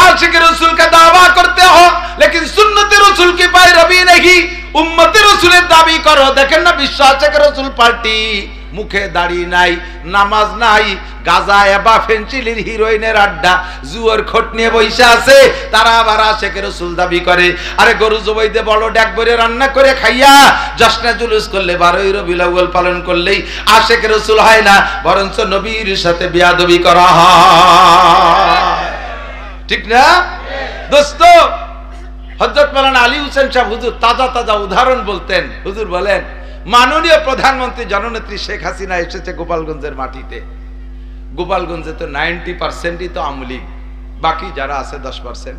आशिक रसूल का दावा करते हो लेकिन सुन्नत रसूल की पैरवी नहीं, उम्मत रसूल दावी करो। देखें ना विश्व आशिक रसूल पार्टी মুখে দাড়ি নাই, নামাজ নাই, গাজা এবা ফেন্সিলির হিরোইনের আড্ডা, জুয়ার খোট নিয়ে বইসা আছে, তারা আবার আশেকে রাসূল দাবি করে। আরে গরু জবাই দিয়ে বড় ডাক ভরে রান্না করে খাইয়া জশ্নে জুলুস করলে 12ই রবিউল আউয়াল পালন করলেই আশেকে রাসূল হয় না, বরঞ্চ নবীর সাথে বিয়াদবি করা হয়। ঠিক না দোস্ত? হযরত মাওলানা আলী হোসেন সাহেব হুজুর তাজা তাজা উদাহরণ বলতেন। হুজুর বলেন, মাননীয় প্রধানমন্ত্রী জননেত্রী শেখ হাসিনা এসেছে গোপালগঞ্জের মাটিতে। গোপালগঞ্জে তো 90%ই তো আওয়ামী লীগ, বাকি যারা আছে 10%।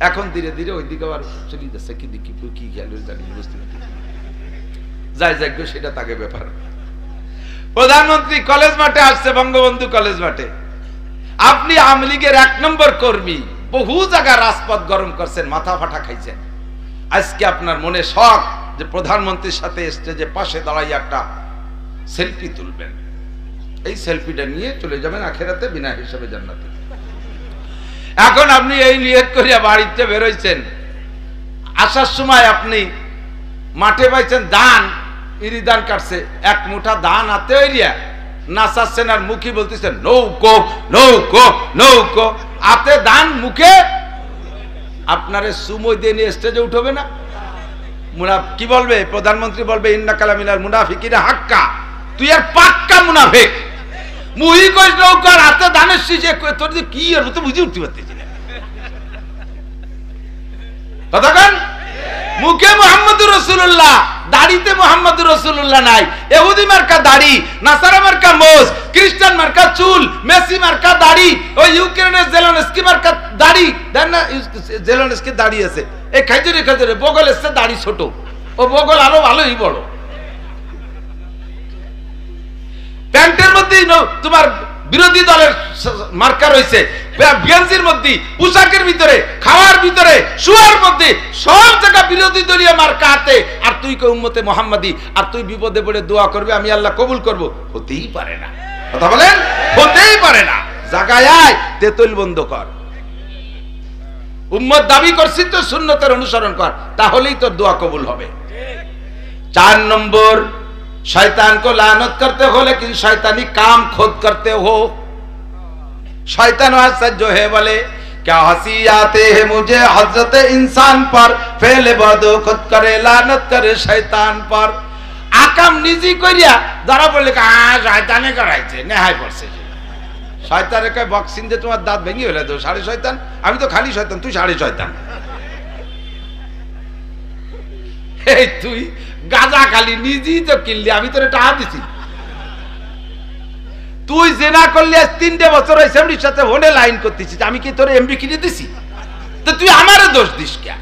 এখন ধীরে ধীরে ওইদিকে আবার চলে যাচ্ছে, কি দেখি কি খেয়াল জানি বুঝতে পারছি, যাই যাক সেটা তাকে ব্যাপার। প্রধানমন্ত্রী কলেজ মাঠে আসছে, বঙ্গবন্ধু কলেজ মাঠে। আপনি আওয়ামী লীগের 1 নম্বর কর্মী, বহু জায়গা রাজপথ গরম করছেন, মাথা ফাটা খাইছেন। আজকে আপনার মনে শখ যে প্রধানমন্ত্রীর সাথে স্টেজে পাশে দাঁড়াই একটা সেলফি তুলবেন, এই সেলফিটা নিয়ে চলে যাবেন আখিরাতে বিনা হিসাবে জান্নাতে। এখন আপনি এই নিয়ত করিয়া বাড়িতে বেরোইছেন, আসার সময় আপনি মাঠে পাইছেন ধান, ইরি ধান কাটছে, 1 মুঠা ধান হাতে এরিয়া নাচাচ্ছেন আর মুখে বলতেছেন নৌকো নৌকো নৌকো, হাতে ধান মুখে। আপনারে সুময় দিয়ে নিয়ে স্টেজে উঠবে না? কি বলবে প্রধানমন্ত্রী? বলবে ইন্নাকা লামিনাল মুনাফিকিনা হাক্কা, তুই আর পাক্কা মুনাফিক। মুহি কইস নৌকার হাতে ধানের শীষে, তোর যে কি আর তো বুঝে উঠতে পারতেছি না। কতক্ষণ মুখে মুহাম্মদুর রাসূলুল্লাহ, দাড়িতে মুহাম্মদুর রাসূলুল্লাহ নাই। ইহুদি মার্কা দাড়ি, নাসারা মার্কা মোজ, খ্রিস্টান মার্কা চুল, মেসি মার্কা দাড়ি, ওই ইউক্রেনের জেলেনস্কি মার্কা দাড়ি। দেন না জেলেনস্কি দাড়ি আছে, এই খাইজুরে খাইজুরে বগল এসে দাড়ি ছোট, ও বগল আরো ভালোই বড়। প্যান্টের মধ্যে তোমার বিরোধী দলের মার্কা রয়েছে, গেঞ্জির মধ্যে, পোশাকের ভিতরে, খাওয়ার ভিতরে, শুয়ার মধ্যে, সব জায়গা বিরোধী দলীয় মার্কা হাতে। আর তুই কে উম্মতে মুহাম্মাদি, আর তুই বিপদে পড়ে দোয়া করবে আমি আল্লাহ কবুল করব? হতেই পারে না। কথা বলেন, হতেই পারে না। জায়গায় আয়, তেতুল বন্ধ কর। উম্মত দাবি করছিস তো সুন্নতের অনুসরণ কর, তাহলেই তোর দোয়া কবুল হবে। 4 নম্বর, शैतान को लानत करते हो लेकिन शैतानी काम खुद करते हो। शैतान हसद जो है बोले क्या हंसी आते हैं मुझे हजरत इंसान पर, फेले बदो खुद करे लानत करे शैतान पर। आकाम निजी करिया যারা বলে শয়তানে করাইছে, নেহাই পড়ছে। শয়তানে কয় বক্সিং দিয়ে তোমার দাঁত ভেঙে ফেলে তো, সাড়ে শয়তান। আমি তো খালি শয়তান, তুই সাড়ে শয়তান। এই তুই গাজা খালি নিজেই তো কিনলি, আমি তোর টাকা দিছি। তুই জেনা করলি, আজ 3টে বছর অ্যাসেম্বলির সাথে ফোনে লাইন করতেছিস, আমি কি তোর এমপি কিনে দিছি? তো তুই আমারে দোষ দিস কে?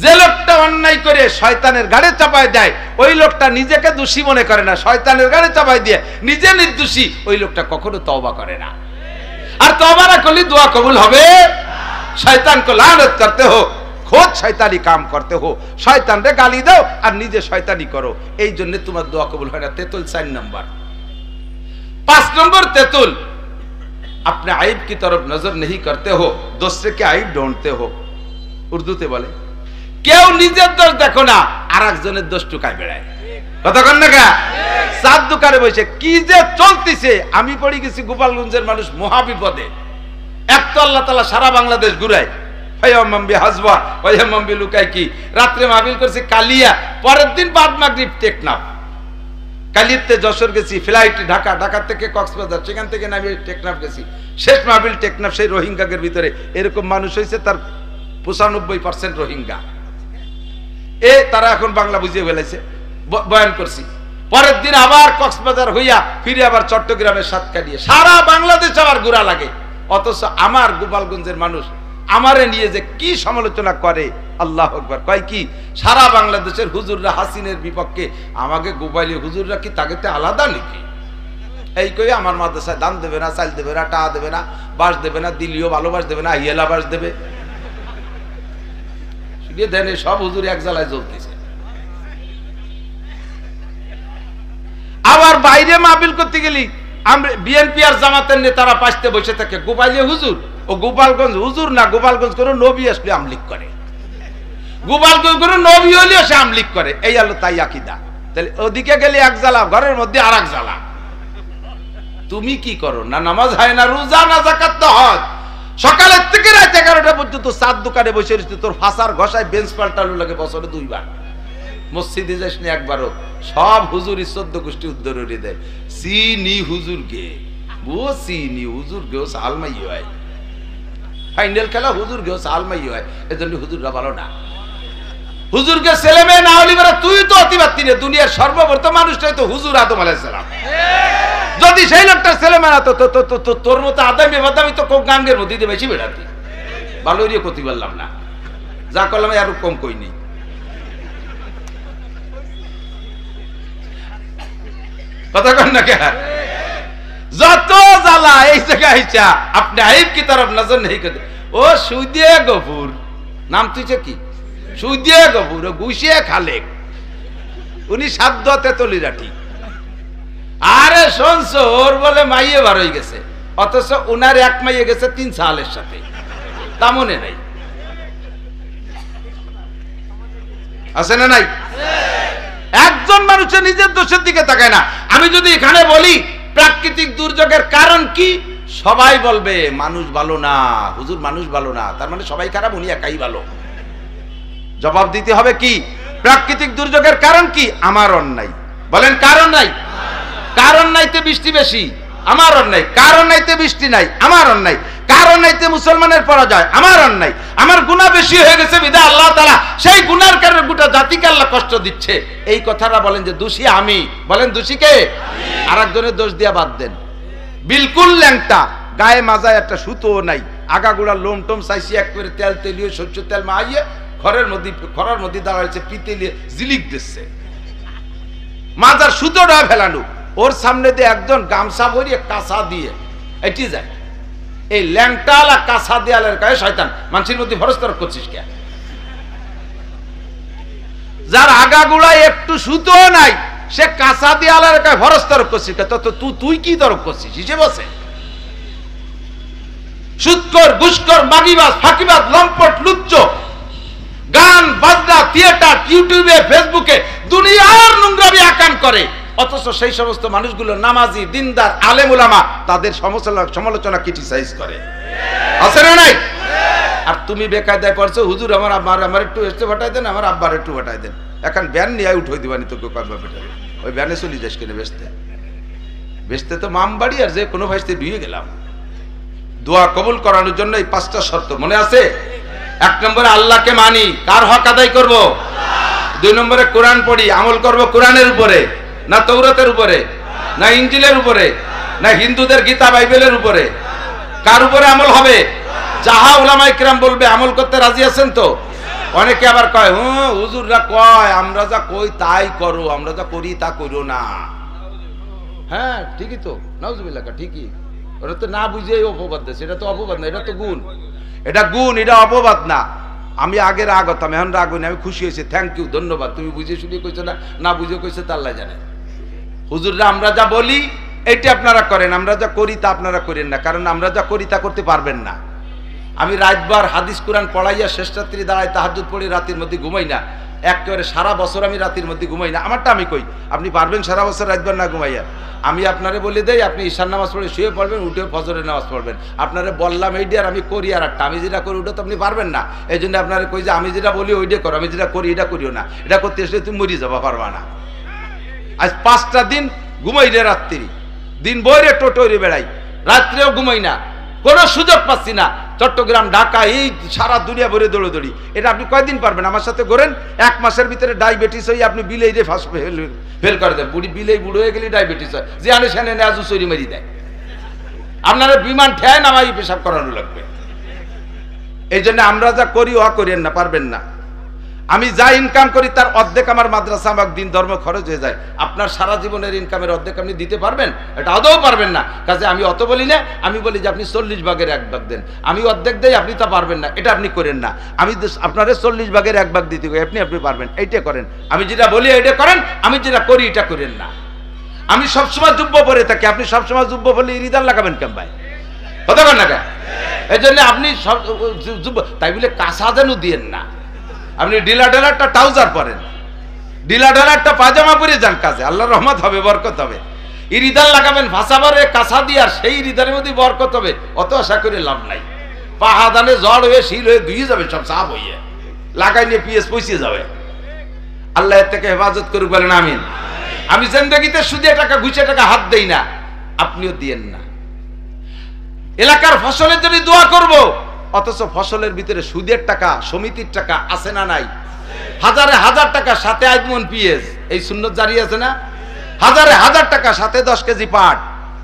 যে লোকটা অন্যায় করে শয়তানের গাড়ে চাপায় দেয়, ওই লোকটা নিজেকে দোষী মনে করে না, শয়তানের গাড়ে চাপায় দিয়ে নিজে নির্দোষী, ওই লোকটা কখনো তওবা করে না। আর তওবা না করলে দোয়া কবুল হবে? শয়তান কো লানত করতে হো, খোদ শয়তানি কাম করতে হো, শয়তান রে গালি দাও আর নিজে শয়তানি করো, এই জন্য তোমার দোয়া কবুল হয় না। তেতুল 4 নম্বর। 5 নম্বর তেতুল, अपने आइब की तरफ नजर नहीं करते हो, दूसरे के आइब ढूंढते हो। উর্দুতে বলে কেউ নিজের দোষ দেখো না, আরেকজনের দোষ টুকায় বেড়ায়। কতক্ষণ না কা সাত দোকানে বসে কি যে চলতেছে। আমি পড়ে গেছি গোপালগঞ্জের মানুষ মহা বিপদে। এক তো আল্লাহ তাআলা সারা বাংলাদেশ ঘুরায়, রাত্রে মাহফিল করছি কালিয়া, পরের দিন বাদ মাগরিব টেকনাফ। কালিয়াতে যশোর গেছি, ফ্লাইট ঢাকা, ঢাকা থেকে কক্সবাজার, সেখান থেকে নামিয়ে টেকনাফ গেছি। শেষ মাহফিল টেকনাফ। সেই রোহিঙ্গাদের ভিতরে এরকম মানুষ হয়েছে তার 95% রোহিঙ্গা। তারা এখন বাংলা বুঝিয়ে ফেলেছে, বয়ান করছি। পরের দিন আবার কক্সবাজার হইয়া ফিরে আবার চট্টগ্রামের সাতকানিয়া, সারা বাংলাদেশ আবার ঘোরা লাগে। অথচ আমার গোপালগঞ্জের মানুষ আমারে নিয়ে যে কি সমালোচনা করে, আল্লাহ আকবার। কয় কি সারা বাংলাদেশের হুজুররা হাসিনের বিপক্ষে, আমাকে গোপালী হুজুররা কি তাকে আলাদা নাকি? এই কই আমার মাদ্রাসায় দান দেবে না, চাল দেবে না, টাকা দেবে না, বাস দেবে না, দিল্লিও ভালোবাস দেবে না, হিয়েলা বাস দেবে। দেন সব হুজুর এক জ্বালায় জ্বলতেছে। আবার বাইরে মাহফিল করতে গেলি আমরা বিএনপি আর জামাতের নেতারা পাশে বসে থাকে, গোপালী হুজুর। ও গোপালগঞ্জ হুজুর না, গোপালগঞ্জ করে নবী আসলে আমলিক করে, গোপালগঞ্জ করে নবী হলেও সে আমলিক করে। এই হলো তাই আকীদা। তাহলে ওদিকে গেলে এক জ্বালা, ঘরের মধ্যে আর এক জ্বালা। তুমি কি করো? না নামাজ হয়, না রোজা, না যাকাত, না হজ। সকালের থেকে রাত 11টা পর্যন্ত চার দোকানে বসে রয়েছে, তোর ফাঁসার ঘষায় বেঞ্চ পাল্টানো লাগে বছরে 2 বার। মসজিদে যাস না একবারও। সব হুজুর 14 গোষ্ঠী উদ্ধরণী দেয়। চিনি হুজুর গে, ও চিনি হুজুর গে, ও সালমাই হয়। ফাইনাল খেলা হুজুর গে, ও সালমাই হয়। এজন্য হুজুররা ভালো না। হুজুরকে ছেলে মেয়ে না হলি বেড়া, তুই তো অতিবাত্তি রে। দুনিয়ার সর্বপ্রথম মানুষটাই তো হুজুর আদম আলাইহিস সালাম। যদি সেই লোকটার ছেলে মেয়ে তো তোর মতো আদামি বাদামি তো কোক গাঙ্গের মধ্যে দিয়ে বেশি বেড়াতি। ভালো রিয়ে করতে পারলাম না, যা করলাম আর কম কইনি। কথা কন না কে? যত জ্বালা এই জায়গায় আইছা, আপনি আইব কি তরফ নজর নেই করতে। ও সুদিয়ে গফুর, নাম তুইছে কি? সুদিয়ে গফুর, গুছিয়ে খালেক, উনি সাধ্য তেতলি রাঠি। আরে শুনছো, ওর বলে মাইয়ে বার হয়ে গেছে, অথচ উনার এক মাইয়ে গেছে 3 সালের সাথে। তা মনে নাই? আছে না নাই? একজন মানুষের নিজের দোষের দিকে তাকায় না। আমি যদি এখানে বলি প্রাকৃতিক দুর্যোগের কারণ কি, সবাই বলবে মানুষ ভালো না, হুজুর মানুষ ভালো না, তার মানে সবাই খারাপ, উনি একাই ভালো। জবাব দিতে হবে কি? প্রাকৃতিক দুর্যোগের কারণ কি? আমার অন্যায়। বলেন কারণ নাই? কারণ নাইতে বৃষ্টি বেশি, আমার অন্যায়। কারণ নাইতে বৃষ্টি নাই, আমার অন্যায়। কারণ নাইতে মুসলমানের পরাজয়, আমার অন্যায়। আমার গুনাহ বেশি হয়ে গেছে বিধায় আল্লাহ তাআলা সেই গুনার কারণে গোটা জাতিকে আল্লাহ কষ্ট দিচ্ছে। এই কথাটা বলেন যে দোষী আমি। বলেন দোষী কে? আরেকজনের দোষ দিয়া বাদ দেন। বিলকুল ল্যাংটা, গায়ে মাজায় একটা সুতো নাই, আগাগুড়া লোম টোম চাইছি এক করে তেল তেলিয়ে সহ্য তেল মাইয়ে খড়ের মধ্যে দাঁড়াইছে, পিতেলিয়ে জিলিক দিচ্ছে, মাজার সুতোটা ফেলানো। ওর সামনে দিয়ে একজন গামছা ভরিয়ে কাঁচা দিয়ে এটি যায়। এই ল্যাংটালা কাঁচা দেয়ালের গায়ে শয়তান, মানুষের মধ্যে ভরস্তর করছিস কে? যার আগাগুড়ায় একটু সুতো নাই, সে কাঁচা দেয়ালের গায়ে ভরস্তর করছিস কে? তুই কি তরক করছিস হিসেবে বসে? সুৎকর, ঘুষখোর, মাগিবাজ, ফাঁকিবাজ, লম্পট, লুচ্চ, গান বাজনা, থিয়েটার, ইউটিউবে, ফেসবুকে দুনিয়ার নোংরামি আকাম করে, অথচ সেই সমস্ত মানুষগুলো নামাজি, দিনদার, আলেম উলামা তাদের সমালোচনা ক্রিটিসাইজ করে। আছে না নাই? আর তুমি বেকায়দায় পড়ছো, হুজুর আমার একটু এসে ফাটাই দেন, আমার আব্বার একটু ফাটাই দেন। এখন ব্যান নিয়ে উঠে দিবানি তোকে কয়েকবার বেটারে, ওই ব্যানে চলে যাস কিনে বেচতে তো মাম বাড়ি, আর যে কোনো ভাইতে ডুয়ে গেলাম। দোয়া কবুল করানোর জন্য এই 5টা শর্ত মনে আছে? 1 নম্বরে আল্লাহকে মানি, কার হক আদায় করব? 2 নম্বরে কোরআন পড়ি, আমল করব কোরআনের উপরে, না তৌরাতের উপরে, না ইনজিলের উপরে, না হিন্দুদের গীতা বাইবেলের উপরে। কার উপরে আমল হবে? যাহা উলামায়ে কিরাম বলবে আমল করতে রাজি আছেন তো? অনেকে আবার কয় হুজুররা কয় আমরা যা কই তাই করো, আমরা যা করি তা করো না। হ্যাঁ ঠিকই তো, নাউজুবিল্লাহ, ঠিকই। ওরা তো না বুঝে অপবাদ দেয়, এটা তো অপবাদ না, এটা তো গুণ। এটা গুণ, এটা অপবাদ না। আমি আগে রাগ হতাম, এখন রাগ হইনি, আমি খুশি হয়েছি। থ্যাংক ইউ, ধন্যবাদ। তুমি বুঝে শুনে কইছো না, না বুঝে কইছে তা আল্লাহ জানে। হুজুররা আমরা যা বলি এইটা আপনারা করেন, আমরা যা করি তা আপনারা করেন না, কারণ আমরা যা করি তা করতে পারবেন না। আমি রাতবার হাদিস কোরআন পড়াইয়া শেষ রাত্রি দাঁড়ায় তাহাজ্জুদ পড়ি, রাতের মধ্যে ঘুমাই না। একেবারে সারা বছর আমি রাতের মধ্যে ঘুমাই না। আমারটা আমি কই, আপনি পারবেন সারা বছর রাতবার না ঘুমাইয়া? আমি আপনারে বলে দেই, আপনি ঈশার নামাজ পড়ে শুয়ে পড়বেন, উঠে ফজরের নামাজ পড়বেন। আপনারে বললাম এইটা, আর আমি করি আর একটা। আমি যেটা করি ওটা তো আপনি পারবেন না। এই জন্য আপনারে কই যে আমি যেটা বলি ওইটা করো, আমি যেটা করি এটা করিও না। এটা করতে এসে তুমি মরি যাবা, পারবা না। আজ 5টা দিন ঘুমাই রে, রাত্রি দিন বইরে টোটোরে বেড়াই, রাত্রেও ঘুমাই না, কোনো সুযোগ পাচ্ছি না। চট্টগ্রাম, ঢাকা, এই সারা দুনিয়া ভরে দৌড়ি। এটা আপনি কয়দিন পারবেন? আমার সাথে করেন, 1 মাসের ভিতরে ডায়াবেটিস হয়ে আপনি বিলেই রে ফার্স্ট ফেল করে দেন। বিলেই বুড়ো হয়ে গেলে ডায়াবেটিস হয়, যে আনে সেনে নেজু চুরি মারি দেয়। আপনারা বিমান ঠেয় নামাই পেশাব করানো লাগবে। এই জন্য আমরা যা করি ও করেন না, পারবেন না। আমি যা ইনকাম করি তার অর্ধেক আমার মাদ্রাসা আমার দিন ধর্ম খরচ হয়ে যায়। আপনার সারা জীবনের ইনকামের অর্ধেক আপনি দিতে পারবেন? এটা আদৌ পারবেন না। কাজে আমি অত বলি না, আমি বলি যে আপনি 40 ভাগের 1 ভাগ দেন। আমি অর্ধেক দেই, আপনি তা পারবেন না, এটা আপনি করেন না। আমি আপনার 40 ভাগের 1 ভাগ দিতে করি, আপনি পারবেন, এইটা করেন। আমি যেটা বলি এটা করেন, আমি যেটা করি এটা করেন না। আমি সবসময় জুব্ব পরে থাকি, আপনি সবসময় জুব্ব পরলে ইরিদান লাগাবেন কেন ভাই? হতে পারেন না কেন? এই জন্য আপনি সব জুব্ব, তাই বলে কাঁচা যেন দিয়েন না। আপনি ডিলারটা ট্রাউজার পরেন, ঢিলা ঢালা একটা পাজামা পরে যান কাজে, আল্লাহর রহমত হবে, বরকত হবে। ইরিদার লাগাবেন ফাঁসাবারে কাঁচা দিয়ে, আর সেই ইরিদারের মধ্যে বরকত হবে, অত আশা করে লাভ নাই। পাহাদানে জ্বর হয়ে শিল হয়ে ধুয়ে যাবে, সব সাফ হইয়ে লাগাই নিয়ে পিএস পৌঁছে যাবে। আল্লাহ এর থেকে হেফাজত করুক, বলেন আমিন। আমি জিন্দেগিতে সুদে টাকা ঘুষে টাকা হাত দেই না, আপনিও দিয়েন না। এলাকার ফসলের জন্য দোয়া করব, অথচ ফসলের ভিতরে সুদের টাকা, সমিতির টাকা আছে না নাই? হাজারে হাজার টাকা সাথে আইমন পিএস, এই সুন্নত জারি আছে না? হাজারে হাজার টাকা সাথে 10 কেজি পাট,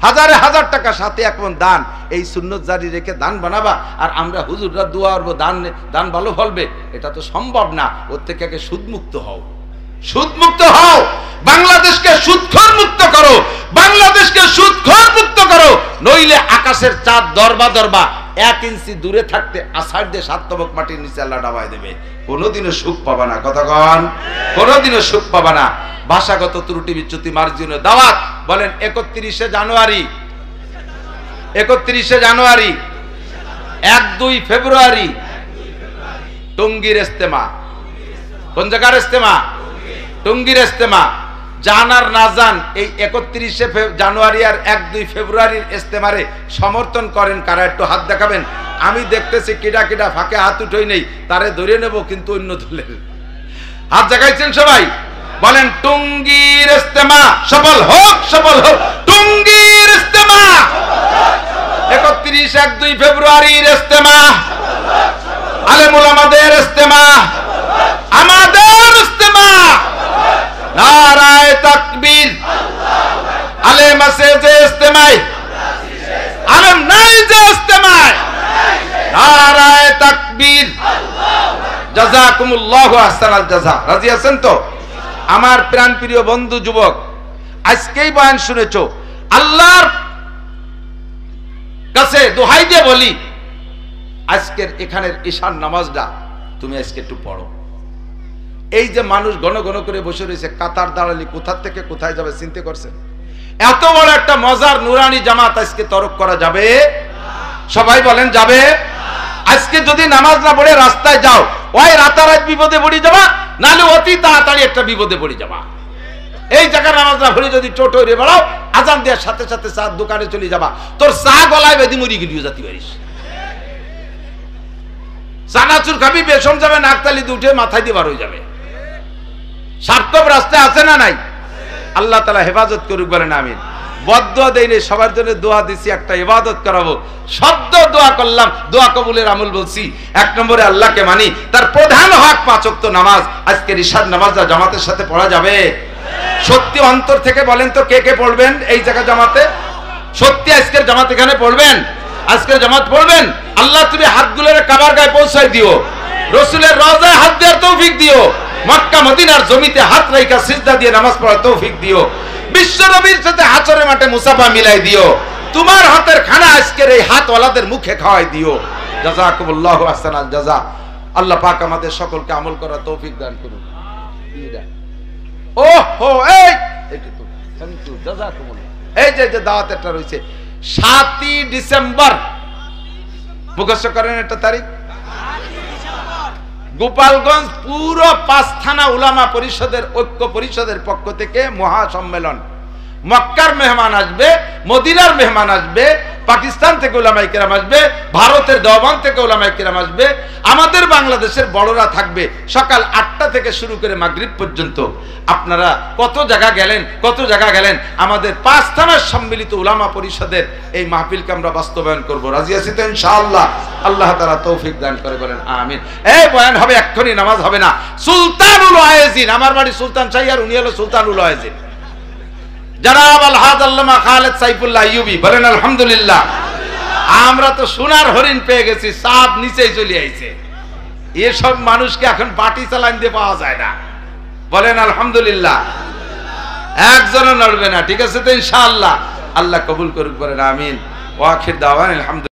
হাজারে হাজার টাকা সাথে 1 মণ দান, এই সুন্নত জারি রেখে দান বানাবা, আর আমরা হুজুররা দোয়া করবো দান দান ভালো ফলবে, এটা তো সম্ভব না। ওর থেকে আগে সুদমুক্ত হও, সুদমুক্ত হও, বাংলাদেশকে সুদখোর মুক্ত করো, বাংলাদেশকে সুদখোর মুক্ত করো, নইলে আকাশের চাঁদ দরবা দরবা 1 ইঞ্চি দূরে থাকতে আষাঢ় দিয়ে 7 তবক মাটির নিচে আল্লাহ ডাবাই দেবে, কোনোদিনও সুখ পাবা না। কতক্ষণ? কোনোদিনও সুখ পাবা না। ভাষাগত ত্রুটি বিচ্যুতি মার্জনীয় দাওয়াত বলেন 31শে জানুয়ারি, 31শে জানুয়ারি, 1-2 ফেব্রুয়ারি টঙ্গীর ইস্তেমা। কোন জায়গার ইস্তেমা? টঙ্গীর ইস্তেমা। জান আর না জান, এই 31শে জানুয়ারি আর 1-2 ফেব্রুয়ারির ইস্তেমারে সমর্থন করেন কারা? একটু হাত দেখাবেন। আমি দেখতেছি কিডা কিডা ফাঁকে হাত উঠই নেই, তারে ধরে নেব, কিন্তু অন্য দলের হাত জাগাইছেন সবাই। বলেন টঙ্গীর ইস্তেমা সফল হোক, সফল হোক, টঙ্গীর ইস্তেমা 31-1-2 ফেব্রুয়ারির ইস্তেমা, আলেম উলামাদের ইস্তেমা, আমাদের ইস্তেমা। নারায়ে তাকবীর। আলেম আছে যে ইস্তেমায়, আলেম নাই যে ইস্তেমায়, নারায়ে তাকবীর। জাযাকুমুল্লাহু আহসানাল জাযা। রাজি আছেন তো? আমার প্রাণ প্রিয় বন্ধু যুবক, আজকেই বয়ান শুনেছো, আল্লাহর কাছে দোহাই দিয়ে বলি, আজকের এখানের ঈশার নামাজটা তুমি আজকে একটু পড়ো। এই যে মানুষ ঘন ঘন করে বসে রয়েছে, কাতার দাঁড়ালি কোথা থেকে কোথায় যাবে চিন্তা করছেন? এত বড় একটা মজার নুরানি জামাত আজকে তরক করা যাবে? সবাই বলেন যাবে? আজকে যদি নামাজ না পড়ে রাস্তায় যাও, ওই রাতারাত বিপদে পড়ে যাবা, নাহলে অতি তাড়াতাড়ি একটা বিপদে পড়ে যাবা। এই জায়গায় নামাজ না পড়ে যদি টোটো রে বেড়াও, আজান দেওয়ার সাথে সাথে চা দোকানে চলে যাবা, তোর চা গলায় বেঁধে মুড়ি গিলিয়ে যেতে পারিস। চানাচুর খাবি, বেসম যাবে, নাকতালি উঠে মাথায় দিয়ে বার হয়ে যাবে। সার্থক রাস্তায় আছে না নাই? আল্লাহ তাআলা হেফাজত করুক, বলেন আমিন। বদদোয়া দেইনি, সবার জন্য দোয়া দিছি, একটা ইবাদত করাবো, শব্দ দোয়া করলাম, দোয়া কবুলের আমল বলছি। 1 নম্বরে আল্লাহকে মানি, তার প্রধান হক 5 ওয়াক্ত নামাজ। আজকের ঈশার নামাজটা জামাতের সাথে পড়া যাবে? সত্যি অন্তর থেকে বলেন তো, কে কে পড়বেন এই জায়গা জামাতে? সত্যি আজকের জামাত এখানে পড়বেন? আজকের জামাত পড়বেন? আল্লাহ তুমি হাতগুলোর কাবার গায়ে পৌঁছায় দিও, রাসূলের রওজায় হাত দেওয়ার তৌফিক দিও, মক্কা মদিনার জমিতে হাত রাইখা সিজদা দিয়ে নামাজ পড়ার তৌফিক দিও, বিশ্ব নবীর সাথে হাসরের মাঠে মুসাফা মিলাই দিও, তোমার হাতের খানা আজকের এই হাতওয়ালাদের মুখে খাওয়াই দিও। জাযাকুমুল্লাহু আহসানাল জাযা। আল্লাহ পাক আমাদের সকলকে আমল করার তৌফিক দান করুন। ওহো, এই তো থ্যাংক ইউ, জাযাকুমুল্লাহ। এই যে দাওয়াতটা রয়েছে 7ই ডিসেম্বর, মুখস্থ করেন একটা তারিখ। গোপালগঞ্জ পুরো 5 থানা উলামা পরিষদের ঐক্য পরিষদের পক্ষ থেকে মহাসম্মেলন। মক্কার মেহমান আসবে, মদিনার মেহমান আসবে, পাকিস্তান থেকে উলামায়ে কেরাম আসবে, ভারতের দেওবন্দ থেকে উলামায়ে কেরাম আসবে, আমাদের বাংলাদেশের বড়রা থাকবে। সকাল 8টা থেকে শুরু করে মাগরিব পর্যন্ত। আপনারা কত জায়গা গেলেন, কত জায়গা গেলেন। আমাদের 5 থানার সম্মিলিত উলামা পরিষদের এই মাহফিলকে আমরা বাস্তবায়ন করব। রাজি আছি তো ইনশাআল্লাহ? আল্লাহ তাআলা তৌফিক দান করে, বলেন আমিন। এই বয়ান হবে, এক্ষুনি নামাজ হবে না। সুলতানুল ওয়াইজিন, আমার বাড়ি সুলতান শাহী, আর উনি হলো সুলতানুল ওয়াইজিন জনাব আলহাজ আল্লামা খালেদ সাইফুল্লাহ আইয়ুবী, বলেন আলহামদুলিল্লাহ। আমরা তো সোনার হরিণ পেয়ে গেছি, চাঁদ নিচেই চলে আইছে। এসব মানুষকে এখন বাটি চালান দিয়ে পাওয়া যায় না, বলেন আলহামদুলিল্লাহ। একজনও নড়বে না, ঠিক আছে তো ইনশাআল্লাহ? আল্লাহ কবুল করুক, বলেন আমিন। ওয়া আখির দাওয়ানা আলহামদুলিল্লাহ।